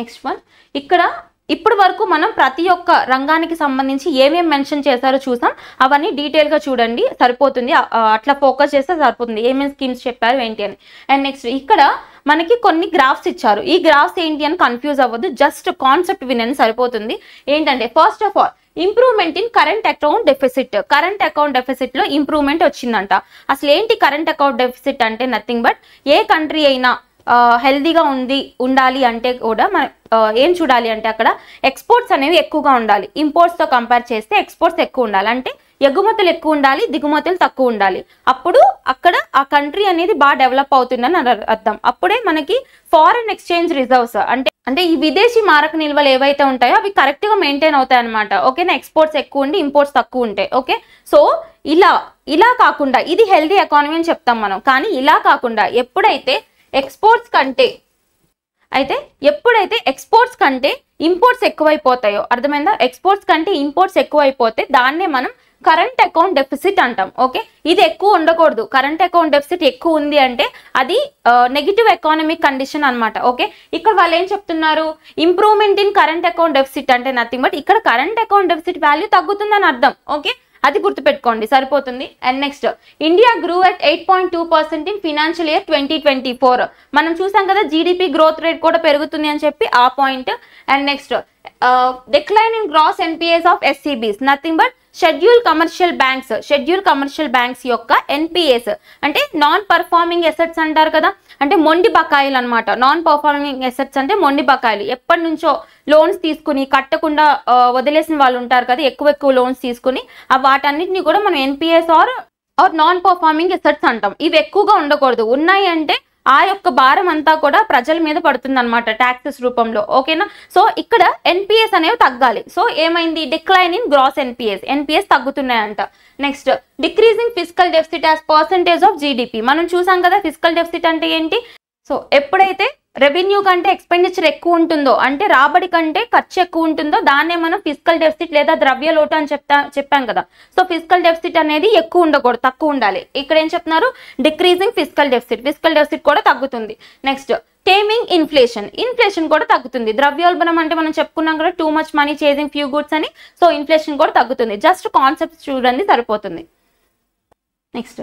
నెక్స్ట్ వన్, ఇక్కడ ఇప్పటి వరకు మనం ప్రతి ఒక్క రంగానికి సంబంధించి ఏమేమి మెన్షన్ చేశారో చూసాం. అవన్నీ డీటెయిల్ గా చూడండి, సరిపోతుంది. అట్లా ఫోకస్ చేస్తే సరిపోతుంది ఏమేమి స్కీమ్స్ చెప్పారు ఏంటి అని. అండ్ నెక్స్ట్ ఇక్కడ మనకి కొన్ని గ్రాఫ్స్ ఇచ్చారు. ఈ గ్రాఫ్స్ ఏంటి అని కన్ఫ్యూజ్ అవ్వద్దు, జస్ట్ కాన్సెప్ట్ వినండి సరిపోతుంది. ఏంటంటే first of all improvement in current account deficit. Current account deficit లో ఇంప్రూవ్మెంట్ వచ్చిందంట. అసలు ఏంటి కరెంట్ అకౌంట్ డెఫిసిట్ అంటే? నథింగ్ బట్ ఏ కంట్రీ అయినా హెల్దీగా ఉండాలి అంటే కూడా మనం ఏం చూడాలి అంటే అక్కడ ఎక్స్పోర్ట్స్ అనేవి ఎక్కువగా ఉండాలి. ఇంపోర్ట్స్తో కంపేర్ చేస్తే ఎక్స్పోర్ట్స్ ఎక్కువ ఉండాలి. అంటే ఎగుమతులు ఎక్కువ ఉండాలి, దిగుమతులు తక్కువ ఉండాలి. అప్పుడు అక్కడ ఆ కంట్రీ అనేది బాగా డెవలప్ అవుతుందని అర్థం. అప్పుడే మనకి ఫారెన్ ఎక్స్చేంజ్ రిజర్వ్స్ అంటే ఈ విదేశీ మారక నిల్వలు ఏవైతే ఉంటాయో అవి కరెక్ట్ గా మెయింటైన్ అవుతాయి అనమాట. ఓకేనా, ఎక్స్పోర్ట్స్ ఎక్కువ ఉండి ఇంపోర్ట్స్ తక్కువ ఉంటాయి. ఓకే, సో ఇలా కాకుండా ఇది హెల్దీ ఎకానమీ అని చెప్తాం మనం. కానీ ఇలా కాకుండా ఎప్పుడైతే ఎక్స్పోర్ట్స్ కంటే ఇంపోర్ట్స్ ఎక్కువైపోతాయో, అర్థమైందా? ఎక్స్పోర్ట్స్ కంటే ఇంపోర్ట్స్ ఎక్కువైపోతే దాన్నే మనం కరెంట్ అకౌంట్ డెఫిసిట్ అంటాం. ఓకే, ఇది ఎక్కువ ఉండకూడదు. కరెంట్ అకౌంట్ డెఫిసిట్ ఎక్కువ ఉంది అంటే అది నెగిటివ్ ఎకానమిక్ కండిషన్ అనమాట. ఓకే, ఇక్కడ వాళ్ళు ఏం చెప్తున్నారు, improvement in current account deficit అంటే నథింగ్ బట్ ఇక్కడ కరెంట్ అకౌంట్ డెఫిసిట్ వాల్యూ తగ్గుతుందని అర్థం. ఓకే, అది గుర్తుపెట్టుకోండి సరిపోతుంది. And next, India grew at 8.2% in financial year 2024. మనం చూసాం కదా జీడిపి గ్రోత్ రేట్ కూడా పెరుగుతుంది అని చెప్పి ఆ point. And next, decline in gross NPAs of SCBs, nothing but schedule commercial banks యొక్క ఎన్పిఎస్ అంటే నాన్ పర్ఫార్మింగ్ ఎసెట్స్ అంటారు కదా, అంటే మొండి బకాయిలు అనమాట. నాన్ పర్ఫార్మింగ్ ఎసెట్స్ అంటే మొండి బకాయిలు, ఎప్పటి నుంచో లోన్స్ తీసుకుని కట్టకుండా వదిలేసిన వాళ్ళు ఉంటారు కదా, ఎక్కువ లోన్స్ తీసుకుని, వాటన్నిటిని కూడా మనం NPAs or non performing assets అంటాం. ఇవి ఎక్కువగా ఉండకూడదు. ఉన్నాయి అంటే ఆ యొక్క భారం అంతా కూడా ప్రజల మీద పడుతుంది అనమాట ట్యాక్సెస్ రూపంలో. ఓకేనా, సో ఇక్కడ ఎన్పిఎస్ అనేవి తగ్గాలి. సో ఏమైంది, డిక్లైన్ ఇన్ గ్రాస్ ఎన్పిఎస్ తగ్గుతున్నాయంట. Next, decreasing fiscal deficit as percentage of GDP. మనం చూసాం కదా ఫిస్కల్ డెఫిసిట్ అంటే ఏంటి. సో ఎప్పుడైతే రెవెన్యూ కంటే ఎక్స్పెండిచర్ ఎక్కువ ఉంటుందో, అంటే రాబడి కంటే ఖర్చు ఎక్కువ ఉంటుందో, దాన్నే మనం ఫిస్కల్ డెఫిసిట్ లేదా ద్రవ్య లోటు అని చెప్పాం కదా. సో ఫిస్కల్ డెఫిసిట్ అనేది ఎక్కువ ఉండకూడదు, తక్కువ ఉండాలి. ఇక్కడ ఏం చెప్తున్నారు, డిక్రీజింగ్ ఫిస్కల్ డెఫిసిట్ కూడా తగ్గుతుంది. నెక్స్ట్, టేమింగ్ ఇన్ఫ్లేషన్ కూడా తగ్గుతుంది. ద్రవ్యోల్బణం అంటే మనం చెప్పుకున్నాం కదా, too much money chasing few goods అని. సో ఇన్ఫ్లేషన్ కూడా తగ్గుతుంది. జస్ట్ కాన్సెప్ట్స్ చూడండి సరిపోతుంది. నెక్స్ట్,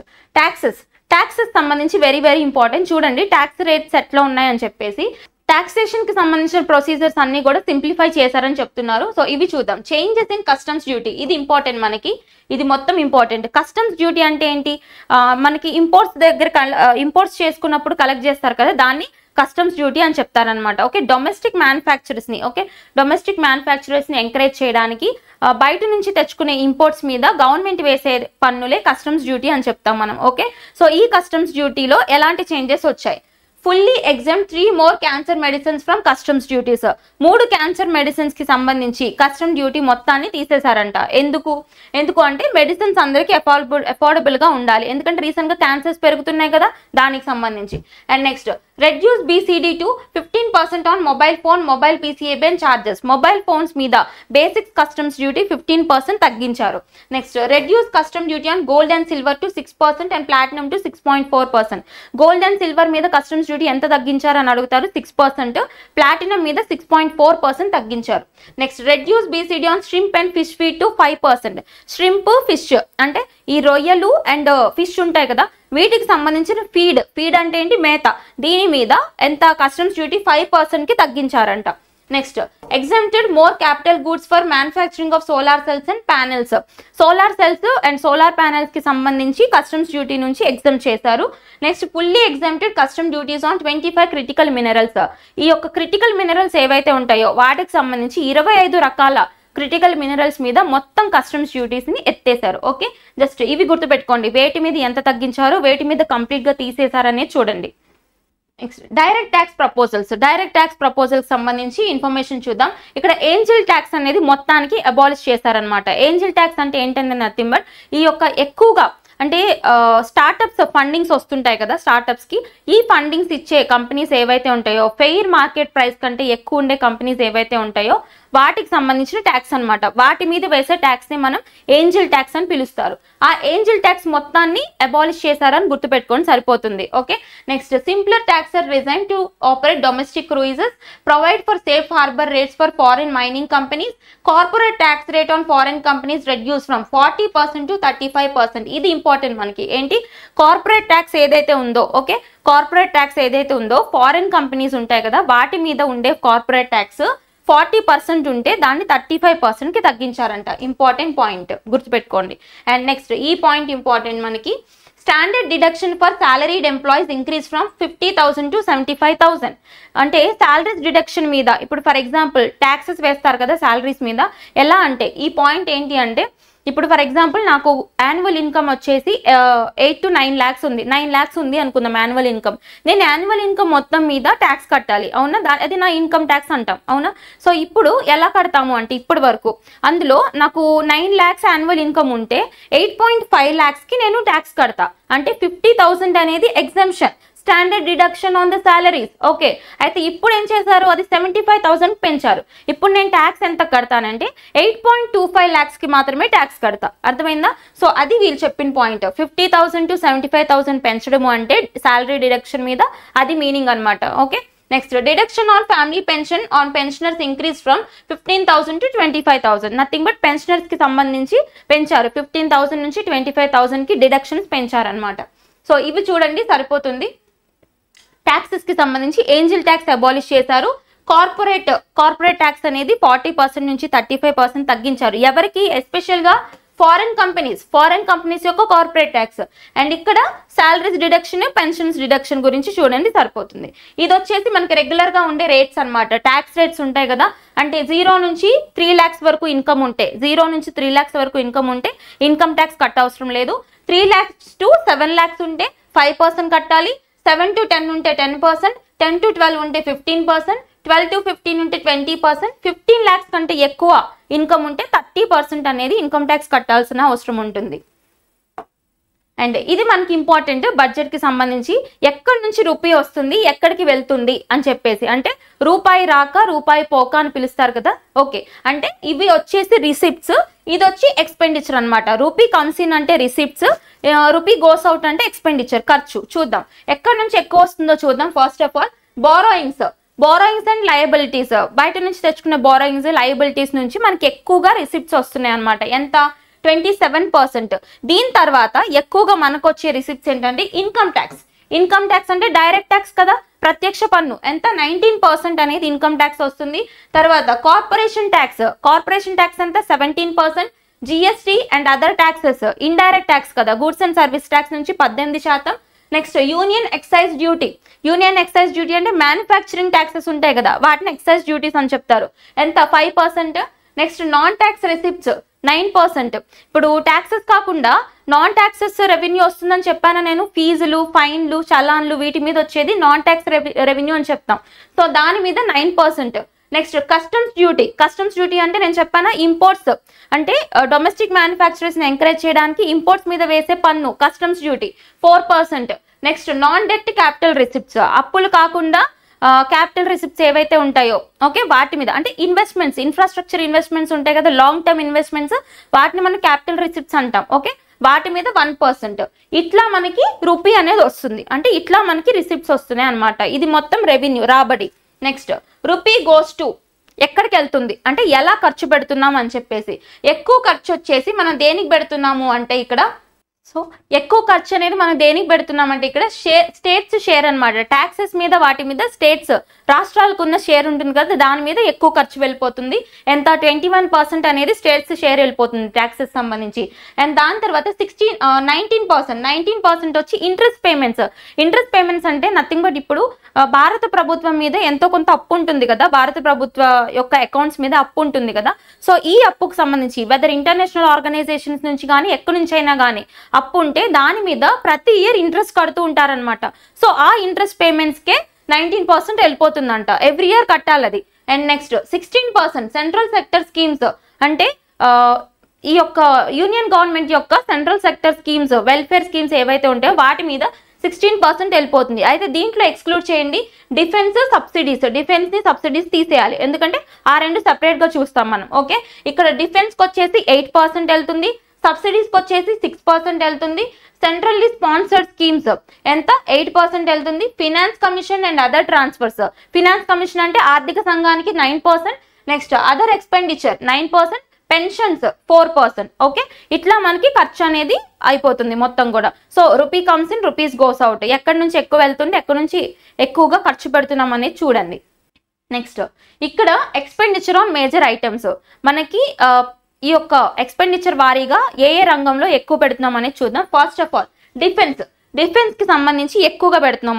ట్యాక్సెస్ సంబంధించి వెరీ ఇంపార్టెంట్. చూడండి ట్యాక్స్ రేట్స్ ఎట్లా ఉన్నాయని చెప్పేసి. టాక్సేషన్ కి సంబంధించిన ప్రొసీజర్స్ అన్ని కూడా సింప్లిఫై చేశారని చెప్తున్నారు. సో ఇవి చూద్దాం. చేంజెస్ ఇన్ కస్టమ్స్ డ్యూటీ, ఇది ఇంపార్టెంట్ మనకి, ఇది మొత్తం ఇంపార్టెంట్. కస్టమ్స్ డ్యూటీ అంటే ఏంటి, మనకి ఇంపోర్ట్స్ చేసుకున్నప్పుడు కలెక్ట్ చేస్తారు కదా, దాన్ని కస్టమ్స్ డ్యూటీ అని చెప్తారనమాట. ఓకే, డొమెస్టిక్ మ్యానుఫ్యాక్చరర్స్ ని ఎంకరేజ్ చేయడానికి బయట నుంచి తెచ్చుకునే ఇంపోర్ట్స్ మీద గవర్నమెంట్ వేసే పన్నులే కస్టమ్స్ డ్యూటీ అని చెప్తాం మనం. ఓకే, సో ఈ కస్టమ్స్ డ్యూటీలో ఎలాంటి చేంజెస్ వచ్చాయి, fully exempt 3 more cancer medicines from customs duties. 3 cancer medicines కి సంబంధించి కస్టమ్ డ్యూటీ మొత్తాన్ని తీసేశారంట. ఎందుకు అంటే మెడిసిన్స్ అందరికీ అఫోర్డబుల్ గా ఉండాలి. ఎందుకంటే రీసెంట్ గా క్యాన్సర్స్ పెరుగుతున్నాయి కదా, దానికి సంబంధించి. And next, reduce BCD to 15% on mobile PCA charges. Mobile phones మీద బేసిక్ కస్టమ్స్ డ్యూటీ 15% తగ్గించారు. Next, reduce custom duty on gold and silver to 6% and platinum to 6.4%. Gold and silver మీద customs duty ఎంత తగ్గించారు అని అడుగుతారు, 6%. Platinum మీద 6.4% తగ్గించారు. Next, reduce BCD on shrimp and fish feed to 5%. Shrimp, fish అంటే ఈ రొయ్యలు అండ్ ఫిష్ ఉంటాయి కదా, వీటికి సంబంధించిన ఫీడ్ అంటే ఏంటి, మేత, దీని మీద ఎంత కస్టమ్స్ డ్యూటీ 5% కి తగ్గించారంట. Next, exempted more capital goods for manufacturing of solar cells and panels. Solar cells and solar panels కి సంబంధించి కస్టమ్స్ డ్యూటీ నుంచి ఎగ్జెంప్ట్ చేశారు. Next, fully exempted custom duties on 25 critical minerals. ఈ యొక్క క్రిటికల్ మినరల్స్ ఏవైతే ఉంటాయో వాటికి సంబంధించి 25 రకాల క్రిటికల్ మినరల్స్ మీద మొత్తం కస్టమ్స్ డ్యూటీస్ ని ఎత్తేసారు. ఓకే, జస్ట్ ఇవి గుర్తుపెట్టుకోండి, వేటి మీద ఎంత తగ్గించారు, వేటి మీద కంప్లీట్ గా తీసేశారనేది చూడండి. నెక్స్ట్, డైరెక్ట్ ట్యాక్స్ ప్రపోజల్స్ సంబంధించి ఇన్ఫర్మేషన్ చూద్దాం. ఇక్కడ ఏంజల్ ట్యాక్స్ అనేది మొత్తానికి అబాలిష్ చేశారనమాట. ఏంజల్ ట్యాక్స్ అంటే ఏంటంటే నథింగ్ బట్ ఈ యొక్క ఎక్కువగా అంటే స్టార్టప్స్ ఫండింగ్స్ వస్తుంటాయి కదా, స్టార్టప్స్ కి ఈ ఫండింగ్స్ ఇచ్చే కంపెనీస్ ఏవైతే ఉంటాయో, ఫెయిర్ మార్కెట్ ప్రైస్ కంటే ఎక్కువ ఉండే కంపెనీస్ ఏవైతే ఉంటాయో వాటికి సంబంధించిన ట్యాక్స్ అనమాట. వాటి మీద వేసే ట్యాక్స్ ని మనం ఏంజల్ ట్యాక్స్ అని పిలుస్తారు. ఆ ఏంజల్ ట్యాక్స్ మొత్తాన్ని అబాలిష్ చేశారని గుర్తుపెట్టుకోండి సరిపోతుంది. Okay, next, simpler tax are design to operate domestic cruises, provide for safe harbour rates for foreign mining companies, corporate tax rate on foreign companies reduce from 40% to 35%. ఇది important మనకి. ఏంటి, corporate tax ఏదైతే ఉందో, okay, corporate tax ఏదైతే ఉందో foreign companies ఉంటాయి కదా, వాటి మీద ఉండే కార్పొరేట్ ట్యాక్స్ 40% ఉంటే దాన్ని 35% కి తగ్గించారంట. ఇంపార్టెంట్ పాయింట్ గుర్తుపెట్టుకోండి. అండ్ నెక్స్ట్, ఈ పాయింట్ ఇంపార్టెంట్ మనకి. Standard deduction for salaried employees increase from 50,000 to 75,000. అంటే సాలరీస్ డిడక్షన్ మీద ఇప్పుడు ఫర్ ఎగ్జాంపుల్ ట్యాక్సెస్ వేస్తారు కదా సాలరీస్ మీద, ఎలా అంటే ఈ పాయింట్ ఏంటి అంటే ఇప్పుడు ఫర్ ఎగ్జాంపుల్ నాకు యాన్యువల్ ఇన్కమ్ వచ్చేసి 8 to 9 lakhs ఉంది, 9 lakhs ఉంది అనుకుందాం యాన్యువల్ ఇన్కమ్. నేను యాన్యువల్ ఇన్కమ్ మొత్తం మీద ట్యాక్స్ కట్టాలి, అవునా? అది నా ఇన్కమ్ ట్యాక్స్ అంటాం, అవునా? సో ఇప్పుడు ఎలా కడతాము అంటే ఇప్పటి వరకు అందులో నాకు 9 lakhs యాన్యువల్ ఇన్కమ్ ఉంటే 8.5 lakhsకి నేను ట్యాక్స్ కడతా. అంటే 50,000 అనేది exemption, standard deduction on the salaries. Okay, అయితే ఇప్పుడు ఏం చేశారు, అది 75,000 పెంచారు. ఇప్పుడు నేను ట్యాక్స్ ఎంత కడతానంటే 8.25 lakhsకి మాత్రమే ట్యాక్స్ కడతా. అర్థమైందా? సో అది వీళ్ళు చెప్పిన పాయింట్. 50,000 to 75,000 పెంచడము అంటే సాలరీ డిడక్షన్ మీద అది మీనింగ్ అనమాట. Okay, next deduction on family pension on pensioners increase from 15,000 to 25,000. Nothing but pensioners కి సంబంధించి పెంచారు, 15,000 నుంచి 25,000కి డిడక్షన్స్ పెంచారనమాట. సో ఇవి చూడండి సరిపోతుంది. ట్యాక్సెస్ కి సంబంధించి ఏంజిల్ ట్యాక్స్ అబాలిష్ చేశారు. కార్పొరేట్ ట్యాక్స్ అనేది 40% నుంచి 35% తగ్గించారు. ఎవరికి? ఎస్పెషల్ గా ఫారెన్ కంపెనీస్ యొక్క కార్పొరేట్ ట్యాక్స్. అండ్ ఇక్కడ సాలరీస్ డిడక్షన్, పెన్షన్స్ డిడక్షన్ గురించి చూడండి సరిపోతుంది. ఇది వచ్చేసి మనకి రెగ్యులర్ గా ఉండే రేట్స్ అనమాట. ట్యాక్స్ రేట్స్ ఉంటాయి కదా, అంటే 0 నుంచి 3 lakhs వరకు ఇన్కమ్ ఉంటే, 0 నుంచి 3 lakhs వరకు ఇన్కమ్ ఉంటే ఇన్కమ్ ట్యాక్స్ కట్ అవసరం లేదు. 3 lakhs to 7 lakhs ఉంటే 5% కట్టాలి. 7 to 10 ఉంటే 10%, 10 to 12 ఉంటే 15%, 12 to 15 ఉంటే 20%, 15 lakhs కంటే ఎక్కువ ఇన్కమ్ ఉంటే 30% అనేది ఇన్కమ్ ట్యాక్స్ కట్టాల్సిన అవసరం ఉంటుంది. అండ్ ఇది మనకి ఇంపార్టెంట్ బడ్జెట్ కి సంబంధించి. ఎక్కడి నుంచి రూపీ వస్తుంది, ఎక్కడికి వెళ్తుంది అని చెప్పేసి, అంటే రూపాయి రాక రూపాయి పోక అని పిలుస్తారు కదా. ఓకే, అంటే ఇవి వచ్చేసి రిసిప్ట్స్, ఇది వచ్చి ఎక్స్పెండిచర్ అనమాట. రూపీ కమ్స్ ఇన్ అంటే రిసిప్ట్స్, రూపీ గోస్ అవుట్ అంటే ఎక్స్పెండిచర్, ఖర్చు. చూద్దాం ఎక్కడి నుంచి ఎక్కువ వస్తుందో చూద్దాం. First of all borrowings and liabilities. బయట నుంచి తెచ్చుకున్న బారోయింగ్స్, లయబిలిటీస్ నుంచి మనకి ఎక్కువగా రిసిప్ట్స్ వస్తున్నాయి అనమాట. ఎంత? 27%. దీని తర్వాత ఎక్కువగా మనకు వచ్చే రిసిప్ట్స్ ఏంటంటే ఇన్కమ్ ట్యాక్స్ అంటే డైరెక్ట్ ట్యాక్స్ కదా, ప్రత్యక్ష పన్ను. ఎంత? 19% అనేది ఇన్కమ్ ట్యాక్స్ వస్తుంది. తర్వాత కార్పొరేషన్ ట్యాక్స్ ఎంత? 17%. GST and other taxes, indirect tax కదా, గూడ్స్ అండ్ సర్వీస్ ట్యాక్స్ నుంచి 18%. నెక్స్ట్ యూనియన్ ఎక్సైజ్ డ్యూటీ అంటే మ్యానుఫ్యాక్చరింగ్ ట్యాక్సెస్ ఉంటాయి కదా, వాటిని ఎక్సైజ్ డ్యూటీస్ అని చెప్తారు. ఎంత? 5%. Next non tax receipts 9%. ఇప్పుడు ట్యాక్సెస్ కాకుండా నాన్ ట్యాక్సెస్ రెవెన్యూ వస్తుందని చెప్పాను నేను. ఫీజులు, ఫైన్లు, చలాన్లు, వీటి మీద వచ్చేది నాన్ ట్యాక్స్ రెవెన్యూ అని చెప్తాం. సో దాని మీద 9%. నెక్స్ట్ కస్టమ్స్ డ్యూటీ అంటే నేను చెప్పాను ఇంపోర్ట్స్, అంటే డొమెస్టిక్ మ్యానుఫ్యాక్చరర్స్ ని ఎంకరేజ్ చేయడానికి ఇంపోర్ట్స్ మీద వేసే పన్ను customs duty 4%. Next non debt capital receipts, అప్పులు కాకుండా క్యాపిటల్ రిసిప్ట్స్ ఏవైతే ఉంటాయో, ఓకే, వాటి మీద అంటే ఇన్వెస్ట్మెంట్స్, ఇన్ఫ్రాస్ట్రక్చర్ ఇన్వెస్ట్మెంట్స్ ఉంటాయి కదా, లాంగ్ టర్మ్ ఇన్వెస్ట్మెంట్స్, వాటిని మనం క్యాపిటల్ రిసిప్ట్స్ అంటాం. ఓకే, వాటి మీద 1%. ఇట్లా మనకి రూపీ అనేది వస్తుంది, అంటే ఇట్లా మనకి రిసిప్ట్స్ వస్తున్నాయి అనమాట. ఇది మొత్తం రెవెన్యూ, రాబడి. నెక్స్ట్ రూపీ గోస్ టు, ఎక్కడికి వెళ్తుంది అంటే ఎలా ఖర్చు పెడుతున్నాం అని చెప్పేసి. ఎక్కువ ఖర్చు వచ్చేసి మనం దేనికి పెడుతున్నాము అంటే ఇక్కడ, సో ఎక్కువ ఖర్చు అనేది మనం దేనికి పెడుతున్నామంటే ఇక్కడ స్టేట్స్ షేర్ అనమాట. ట్యాక్సెస్ మీద, వాటి మీద స్టేట్స్, రాష్ట్రాలకు ఉన్న షేర్ ఉంటుంది కదా, దాని మీద ఎక్కువ ఖర్చు వెళ్ళిపోతుంది. ఎంత? 21% అనేది స్టేట్స్ షేర్ వెళ్ళిపోతుంది ట్యాక్సెస్ సంబంధించి. అండ్ దాని తర్వాత 19% వచ్చి ఇంట్రెస్ట్ పేమెంట్స్ అంటే నథింగ్ బట్ ఇప్పుడు భారత ప్రభుత్వం మీద ఎంతో కొంత అప్పు ఉంటుంది కదా, భారత ప్రభుత్వ యొక్క అకౌంట్స్ మీద అప్పు ఉంటుంది కదా. సో ఈ అప్పుకు సంబంధించి వెదర్ ఇంటర్నేషనల్ ఆర్గనైజేషన్స్ నుంచి కానీ ఎక్కడి నుంచి అయినా కానీ అప్పు ఉంటే దాని మీద ప్రతి ఇయర్ ఇంట్రెస్ట్ కడుతూ ఉంటారనమాట. సో ఆ ఇంట్రెస్ట్ పేమెంట్స్కే 19% వెళ్ళిపోతుందంట, ఎవ్రీ ఇయర్ కట్టాలి అది. And next 16% central sector schemes, అంటే ఈ యొక్క యూనియన్ గవర్నమెంట్ యొక్క central sector schemes, welfare schemes ఏవైతే ఉంటాయో వాటి మీద 16% వెళ్ళిపోతుంది. అయితే దీంట్లో ఎక్స్క్లూడ్ చేయండి డిఫెన్స్ ని సబ్సిడీస్ తీసేయాలి, ఎందుకంటే ఆ రెండు సెపరేట్ గా చూస్తాం మనం. ఓకే, ఇక్కడ డిఫెన్స్ కి వచ్చేసి 8% వెళ్తుంది, సబ్సిడీస్ కి వచ్చేసి 6% వెళ్తుంది. సెంట్రల్లీ స్పాన్సర్డ్ స్కీమ్స్ ఎంత? 8% వెళ్తుంది. Finance commission and other transfers, finance commission అంటే ఆర్థిక సంఘానికి 9%. Next other expenditure 9%, pensions 4%. Okay, ఇట్లా మనకి ఖర్చు అనేది అయిపోతుంది మొత్తం కూడా. So rupee comes in, rupees goes out. ఎక్కడి నుంచి ఎక్కువ వెళ్తుంది, ఎక్కడి నుంచి ఎక్కువగా ఖర్చు పెడుతున్నాం అనేది చూడండి. నెక్స్ట్ ఇక్కడ ఎక్స్పెండిచర్ ఆన్ మేజర్ ఐటమ్స్, మనకి ఈ యొక్క ఎక్స్పెండిచర్ వారీగా ఏ రంగంలో ఎక్కువ పెడుతున్నాం అనేది చూద్దాం. ఫస్ట్ ఆఫ్ ఆల్ డిఫెన్స్ కి సంబంధించి ఎక్కువగా పెడుతున్నాం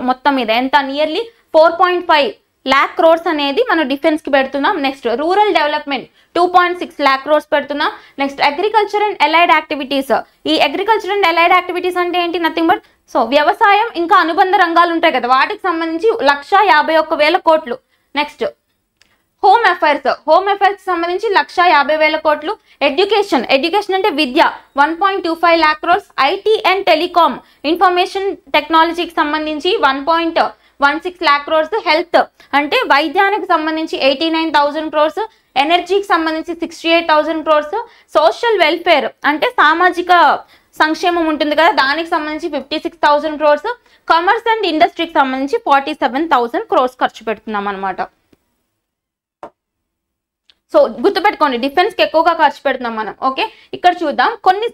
మొత్తం మీద. ఎంత? నియర్లీ 4.5 lakh crores అనేది మనం డిఫెన్స్ కి పెడుతున్నాం. Next rural development 2.6 lakh crores పెడుతున్నాం. Next agriculture and allied activities. ఈ అగ్రికల్చర్ అండ్ అలైడ్ యాక్టివిటీస్ అంటే ఏంటి? నథింగ్ బట్ సో వ్యవసాయం ఇంకా అనుబంధ రంగాలు ఉంటాయి కదా, వాటికి సంబంధించి 1,51,000 కోట్లు. నెక్స్ట్ హోమ్ అఫైర్స్ సంబంధించి 1,50,000 కోట్లు. ఎడ్యుకేషన్ అంటే విద్య 1.25 lakh crores. IT and telecom information టెక్నాలజీకి సంబంధించి 1.16 lakh crores. హెల్త్ అంటే వైద్యానికి సంబంధించి 89,000 crores. ఎనర్జీకి సంబంధించి 68,000 crores. సోషల్ వెల్ఫేర్ అంటే సామాజిక సంక్షేమం ఉంటుంది కదా, దానికి సంబంధించి 56,000 crores. కామర్స్ అండ్ ఇండస్ట్రీకి సంబంధించి 47,000 crores ఖర్చు పెడుతున్నాం అనమాట. సో గుర్తుపెట్టుకోండి, డిఫెన్స్ కి ఎక్కువగా ఖర్చు పెడుతున్నాం మనం. ఓకే, ఇక్కడ చూద్దాం కొన్ని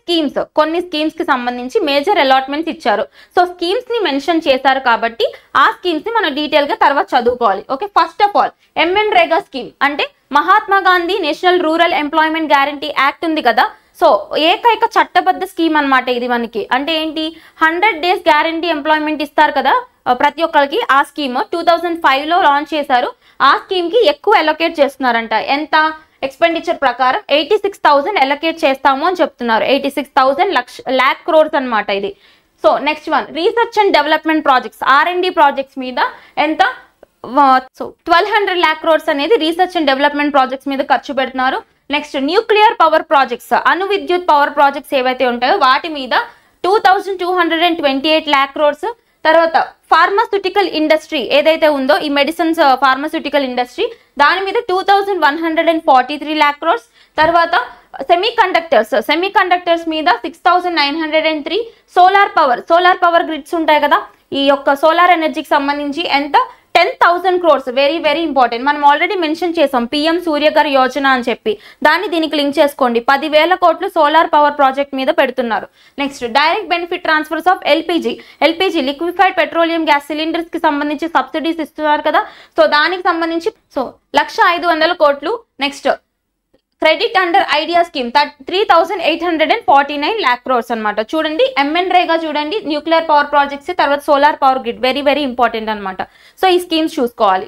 స్కీమ్స్ కి సంబంధించి మేజర్ అలాట్మెంట్స్ ఇచ్చారు. సో స్కీమ్స్ ని మెన్షన్ చేశారు కాబట్టి ఆ స్కీమ్స్ ని మనం డీటెయిల్ గా తర్వాత చదువుకోవాలి. Okay, first of all MNREGA scheme అంటే Mahatma Gandhi national rural employment guarantee act ఉంది కదా, సో ఏకైక చట్టబద్ధ స్కీమ్ అనమాట ఇది. మనకి అంటే ఏంటి, 100 days గ్యారంటీ ఎంప్లాయ్మెంట్ ఇస్తారు కదా ప్రతి ఒక్కరికి. ఆ స్కీమ్ 2005లో లాంచ్ చేశారు. ఆ స్కీమ్ కి ఎక్కువ అలొకేట్ చేస్తున్నారంట. ఎంత? ఎక్స్పెండిచర్ ప్రకారం 86,000 అలొకేట్ చేస్తాము అని చెప్తున్నారు. 86,000 lakh crores అనమాట ఇది. So next one, research and development projects, R&D projects మీద ఎంత? సో 1,200 lakh crores అనేది రీసెర్చ్ అండ్ డెవలప్మెంట్ ప్రాజెక్ట్స్ మీద ఖర్చు పెడుతున్నారు. నెక్స్ట్ న్యూక్లియర్ పవర్ ప్రాజెక్ట్స్, అణు విద్యుత్ పవర్ ప్రాజెక్ట్స్ ఏవైతే ఉంటాయో వాటి మీద 2,228 lakh crores. తర్వాత ఫార్మాస్యూటికల్ ఇండస్ట్రీ ఏదైతే ఉందో, ఈ మెడిసిన్స్ ఫార్మాస్యూటికల్ ఇండస్ట్రీ, దాని మీద 2,143 lakh crores. తర్వాత సెమీ కండక్టర్స్ మీద 6,903. సోలార్ పవర్ గ్రిడ్స్ ఉంటాయి కదా, ఈ యొక్క సోలార్ ఎనర్జీకి సంబంధించి ఎంత? 10,000 crores. Very very important. మనం ఆల్రెడీ మెన్షన్ చేసాం PM సూర్యఘర్ యోజన అని చెప్పి, దాన్ని దీనికి లింక్ చేసుకోండి. 10,000 కోట్లు సోలార్ పవర్ ప్రాజెక్ట్ మీద పెడుతున్నారు. Next direct benefit transfers of LPG liquefied petroleum gas cylinders కి సంబంధించి సబ్సిడీస్ ఇస్తున్నారు కదా, సో దానికి సంబంధించి 1,500 కోట్లు. Next credit under idea scheme 3,849 lakh crores అనమాట. చూడండి, MNREGA చూడండి, న్యూక్లియర్ పవర్ ప్రాజెక్ట్స్, తర్వాత solar power grid, very very important అనమాట. సో ఈ స్కీమ్స్ చూసుకోవాలి.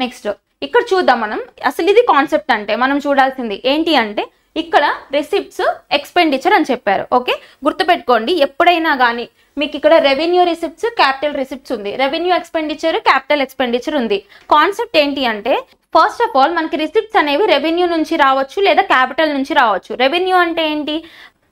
నెక్స్ట్ ఇక్కడ చూద్దాం మనం, అసలు ఇది కాన్సెప్ట్ అంటే మనం చూడాల్సింది ఏంటి అంటే, ఇక్కడ రిసిప్ట్స్ ఎక్స్పెండిచర్ అని చెప్పారు. ఓకే, గుర్తుపెట్టుకోండి, ఎప్పుడైనా కానీ మీకు ఇక్కడ రెవెన్యూ రిసిప్ట్స్, క్యాపిటల్ రిసిప్ట్స్ ఉంది, రెవెన్యూ ఎక్స్పెండిచర్, క్యాపిటల్ ఎక్స్పెండిచర్ ఉంది. కాన్సెప్ట్ ఏంటి అంటే, ఫస్ట్ ఆఫ్ ఆల్ మనకి రిసిప్ట్స్ అనేవి రెవెన్యూ నుంచి రావచ్చు లేదా క్యాపిటల్ నుంచి రావచ్చు. రెవెన్యూ అంటే ఏంటి?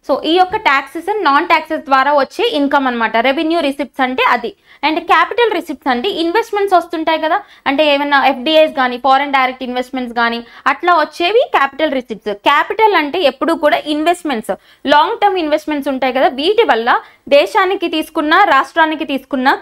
సో ఈ యొక్క ట్యాక్సెస్ అండ్ నాన్ ట్యాక్సెస్ ద్వారా వచ్చే ఇన్కమ్ అనమాట రెవెన్యూ రిసిప్ట్స్ అంటే అది. అండ్ క్యాపిటల్ రిసిప్ట్స్ అంటే ఇన్వెస్ట్మెంట్స్ వస్తుంటాయి కదా, అంటే ఏమైనా FDIs కానీ ఫారెన్ డైరెక్ట్ ఇన్వెస్ట్మెంట్స్ కానీ అట్లా వచ్చేవి క్యాపిటల్ రిసిప్ట్స్. క్యాపిటల్ అంటే ఎప్పుడు కూడా ఇన్వెస్ట్మెంట్స్, లాంగ్ టర్మ్ ఇన్వెస్ట్మెంట్స్ ఉంటాయి కదా, వీటి వల్ల దేశానికి తీసుకున్న, రాష్ట్రానికి తీసుకున్న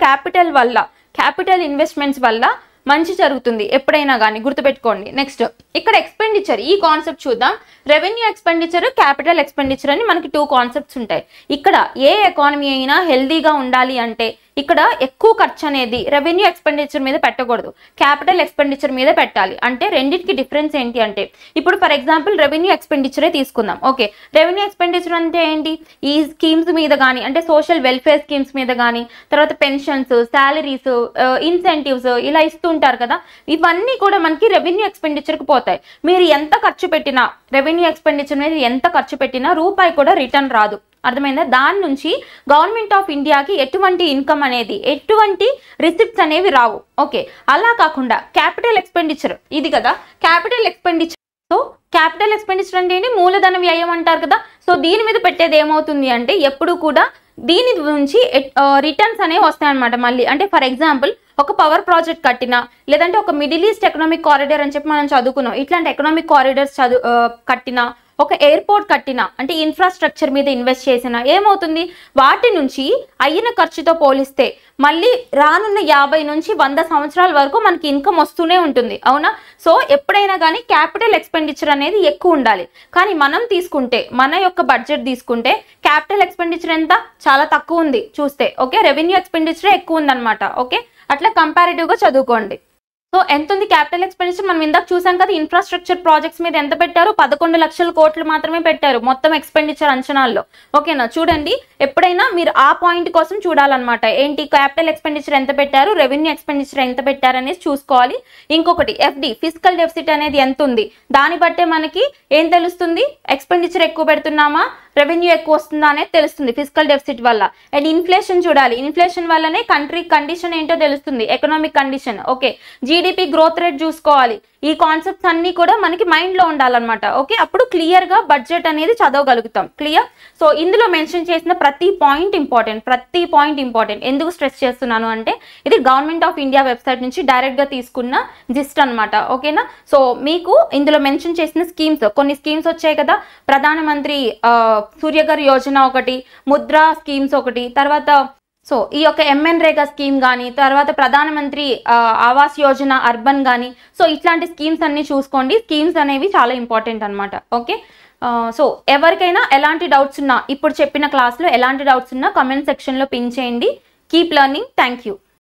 క్యాపిటల్ ఇన్వెస్ట్మెంట్స్ వల్ల మంచి జరుగుతుంది ఎప్పుడైనా కానీ, గుర్తుపెట్టుకోండి. నెక్స్ట్ ఇక్కడ ఎక్స్పెండిచర్, ఈ కాన్సెప్ట్ చూద్దాం. రెవెన్యూ ఎక్స్పెండిచర్, క్యాపిటల్ ఎక్స్పెండిచర్ అని మనకి 2 కాన్సెప్ట్స్ ఉంటాయి. ఇక్కడ ఏ ఎకానమీ అయినా హెల్దీగా ఉండాలి అంటే ఇక్కడ ఎక్కువ ఖర్చు అనేది రెవెన్యూ ఎక్స్పెండిచర్ మీద పెట్టకూడదు, క్యాపిటల్ ఎక్స్పెండిచర్ మీద పెట్టాలి. అంటే రెండింటికి డిఫరెన్స్ ఏంటి అంటే, ఇప్పుడు ఫర్ ఎగ్జాంపుల్ రెవెన్యూ ఎక్స్పెండిచరే తీసుకుందాం. ఓకే, రెవెన్యూ ఎక్స్పెండిచర్ అంటే ఏంటి? ఈ స్కీమ్స్ మీద కానీ, అంటే సోషల్ వెల్ఫేర్ స్కీమ్స్ మీద కానీ, తర్వాత పెన్షన్స్, శాలరీస్, ఇన్సెంటివ్స్ ఇలా ఇస్తుంటారు కదా, ఇవన్నీ కూడా మనకి రెవెన్యూ ఎక్స్పెండిచర్కి పోతాయి. మీరు ఎంత ఖర్చు పెట్టినా, రెవెన్యూ ఎక్స్పెండిచర్ మీద ఎంత ఖర్చు పెట్టినా రూపాయి కూడా రిటర్న్ రాదు. అర్థమైందా? దాని నుంచి గవర్నమెంట్ ఆఫ్ ఇండియాకి ఎటువంటి ఇన్కమ్ అనేది, ఎటువంటి రిసిప్ట్స్ అనేవి రావు. ఓకే, అలా కాకుండా క్యాపిటల్ ఎక్స్పెండిచర్ ఇది కదా, capital expenditure. So capital expenditure అంటే ఏంటి? మూలధన వ్యయం అంటారు కదా. సో దీని మీద పెట్టేది ఏమవుతుంది అంటే, ఎప్పుడు కూడా దీని నుంచి రిటర్న్స్ అనేవి వస్తాయన్నమాట మళ్ళీ. అంటే ఫర్ ఎగ్జాంపుల్ ఒక పవర్ ప్రాజెక్ట్ కట్టినా, లేదంటే ఒక మిడిల్ ఈస్ట్ ఎకనామిక్ కారిడార్ అని చెప్పి మనం చదువుకున్నాం, ఇట్లాంటి ఎకనామిక్ కారిడార్స్ కట్టినా, ఒక ఎయిర్పోర్ట్ కట్టినా, అంటే ఇన్ఫ్రాస్ట్రక్చర్ మీద ఇన్వెస్ట్ చేసినా ఏమవుతుంది, వాటి నుంచి అయిన ఖర్చుతో పోలిస్తే మళ్ళీ రానున్న 50 నుంచి 100 సంవత్సరాల వరకు మనకి ఇన్కమ్ వస్తూనే ఉంటుంది. అవునా? సో ఎప్పుడైనా కానీ క్యాపిటల్ ఎక్స్పెండిచర్ అనేది ఎక్కువ ఉండాలి. కానీ మనం తీసుకుంటే, మన యొక్క బడ్జెట్ తీసుకుంటే క్యాపిటల్ ఎక్స్పెండిచర్ ఎంత? చాలా తక్కువ ఉంది చూస్తే. ఓకే, రెవెన్యూ ఎక్స్పెండిచర్ ఎక్కువ ఉందన్నమాట. ఓకే, అట్లా కంపారిటివ్గా చదువుకోండి. సో ఎంత ఉంది క్యాపిటల్ ఎక్స్పెండిచర్ మనం ఇందాక చూసాం కదా, ఇన్ఫ్రాస్ట్రక్చర్ ప్రాజెక్ట్స్ మీద ఎంత పెట్టారు, 11 లక్షల కోట్లు మాత్రమే పెట్టారు మొత్తం ఎక్స్పెండిచర్ అంచనాల్లో. ఓకేనా, చూడండి ఎప్పుడైనా మీరు ఆ పాయింట్ కోసం చూడాలన్నమాట, ఏంటి క్యాపిటల్ ఎక్స్పెండిచర్ ఎంత పెట్టారు, రెవెన్యూ ఎక్స్పెండిచర్ ఎంత పెట్టారు అనేది చూసుకోవాలి. ఇంకొకటి ఎఫ్డి ఫిజికల్ డెఫిసిట్ అనేది ఎంత ఉంది, దాన్ని బట్టే మనకి ఏం తెలుస్తుంది, ఎక్స్పెండిచర్ ఎక్కువ పెడుతున్నామా రెవెన్యూ ఎక్కువ వస్తుందా అనేది తెలుస్తుంది ఫిజికల్ డెఫిసిట్ వల్ల. అండ్ ఇన్ఫ్లేషన్ చూడాలి, ఇన్ఫ్లేషన్ వల్లనే కంట్రీ కండిషన్ ఏంటో తెలుస్తుంది, economic condition. Okay, GDP growth rate చూసుకోవాలి. ఈ కాన్సెప్ట్స్ అన్ని కూడా మనకి మైండ్ లో ఉండాలన్నమాట. ఓకే, అప్పుడు క్లియర్ గా బడ్జెట్ అనేది చదవగలుగుతాం. క్లియర్? సో ఇందులో మెన్షన్ చేసిన ప్రతి పాయింట్ ఇంపార్టెంట్. ఎందుకు స్ట్రెస్ చేస్తున్నాను అంటే ఇది గవర్నమెంట్ ఆఫ్ ఇండియా వెబ్సైట్ నుంచి డైరెక్ట్ గా తీసుకున్న జిస్ట్ అనమాట. ఓకేనా, సో మీకు ఇందులో మెన్షన్ చేసిన స్కీమ్స్, కొన్ని స్కీమ్స్ వచ్చాయి కదా, ప్రధానమంత్రి సూర్యఘర్ యోజన ఒకటి, ముద్రా స్కీమ్స్ ఒకటి, తర్వాత సో ఈ యొక్క MNREGA స్కీమ్ కానీ, తర్వాత ప్రధానమంత్రి ఆవాస్ యోజన అర్బన్ కానీ, సో ఇట్లాంటి స్కీమ్స్ అన్ని చూసుకోండి. స్కీమ్స్ అనేవి చాలా ఇంపార్టెంట్ అనమాట. ఓకే, సో ఎవరికైనా ఎలాంటి డౌట్స్ ఉన్నా, ఇప్పుడు చెప్పిన క్లాస్లో ఎలాంటి డౌట్స్ ఉన్నా కామెంట్ సెక్షన్లో పిన్ చేయండి. Keep learning. Thank you.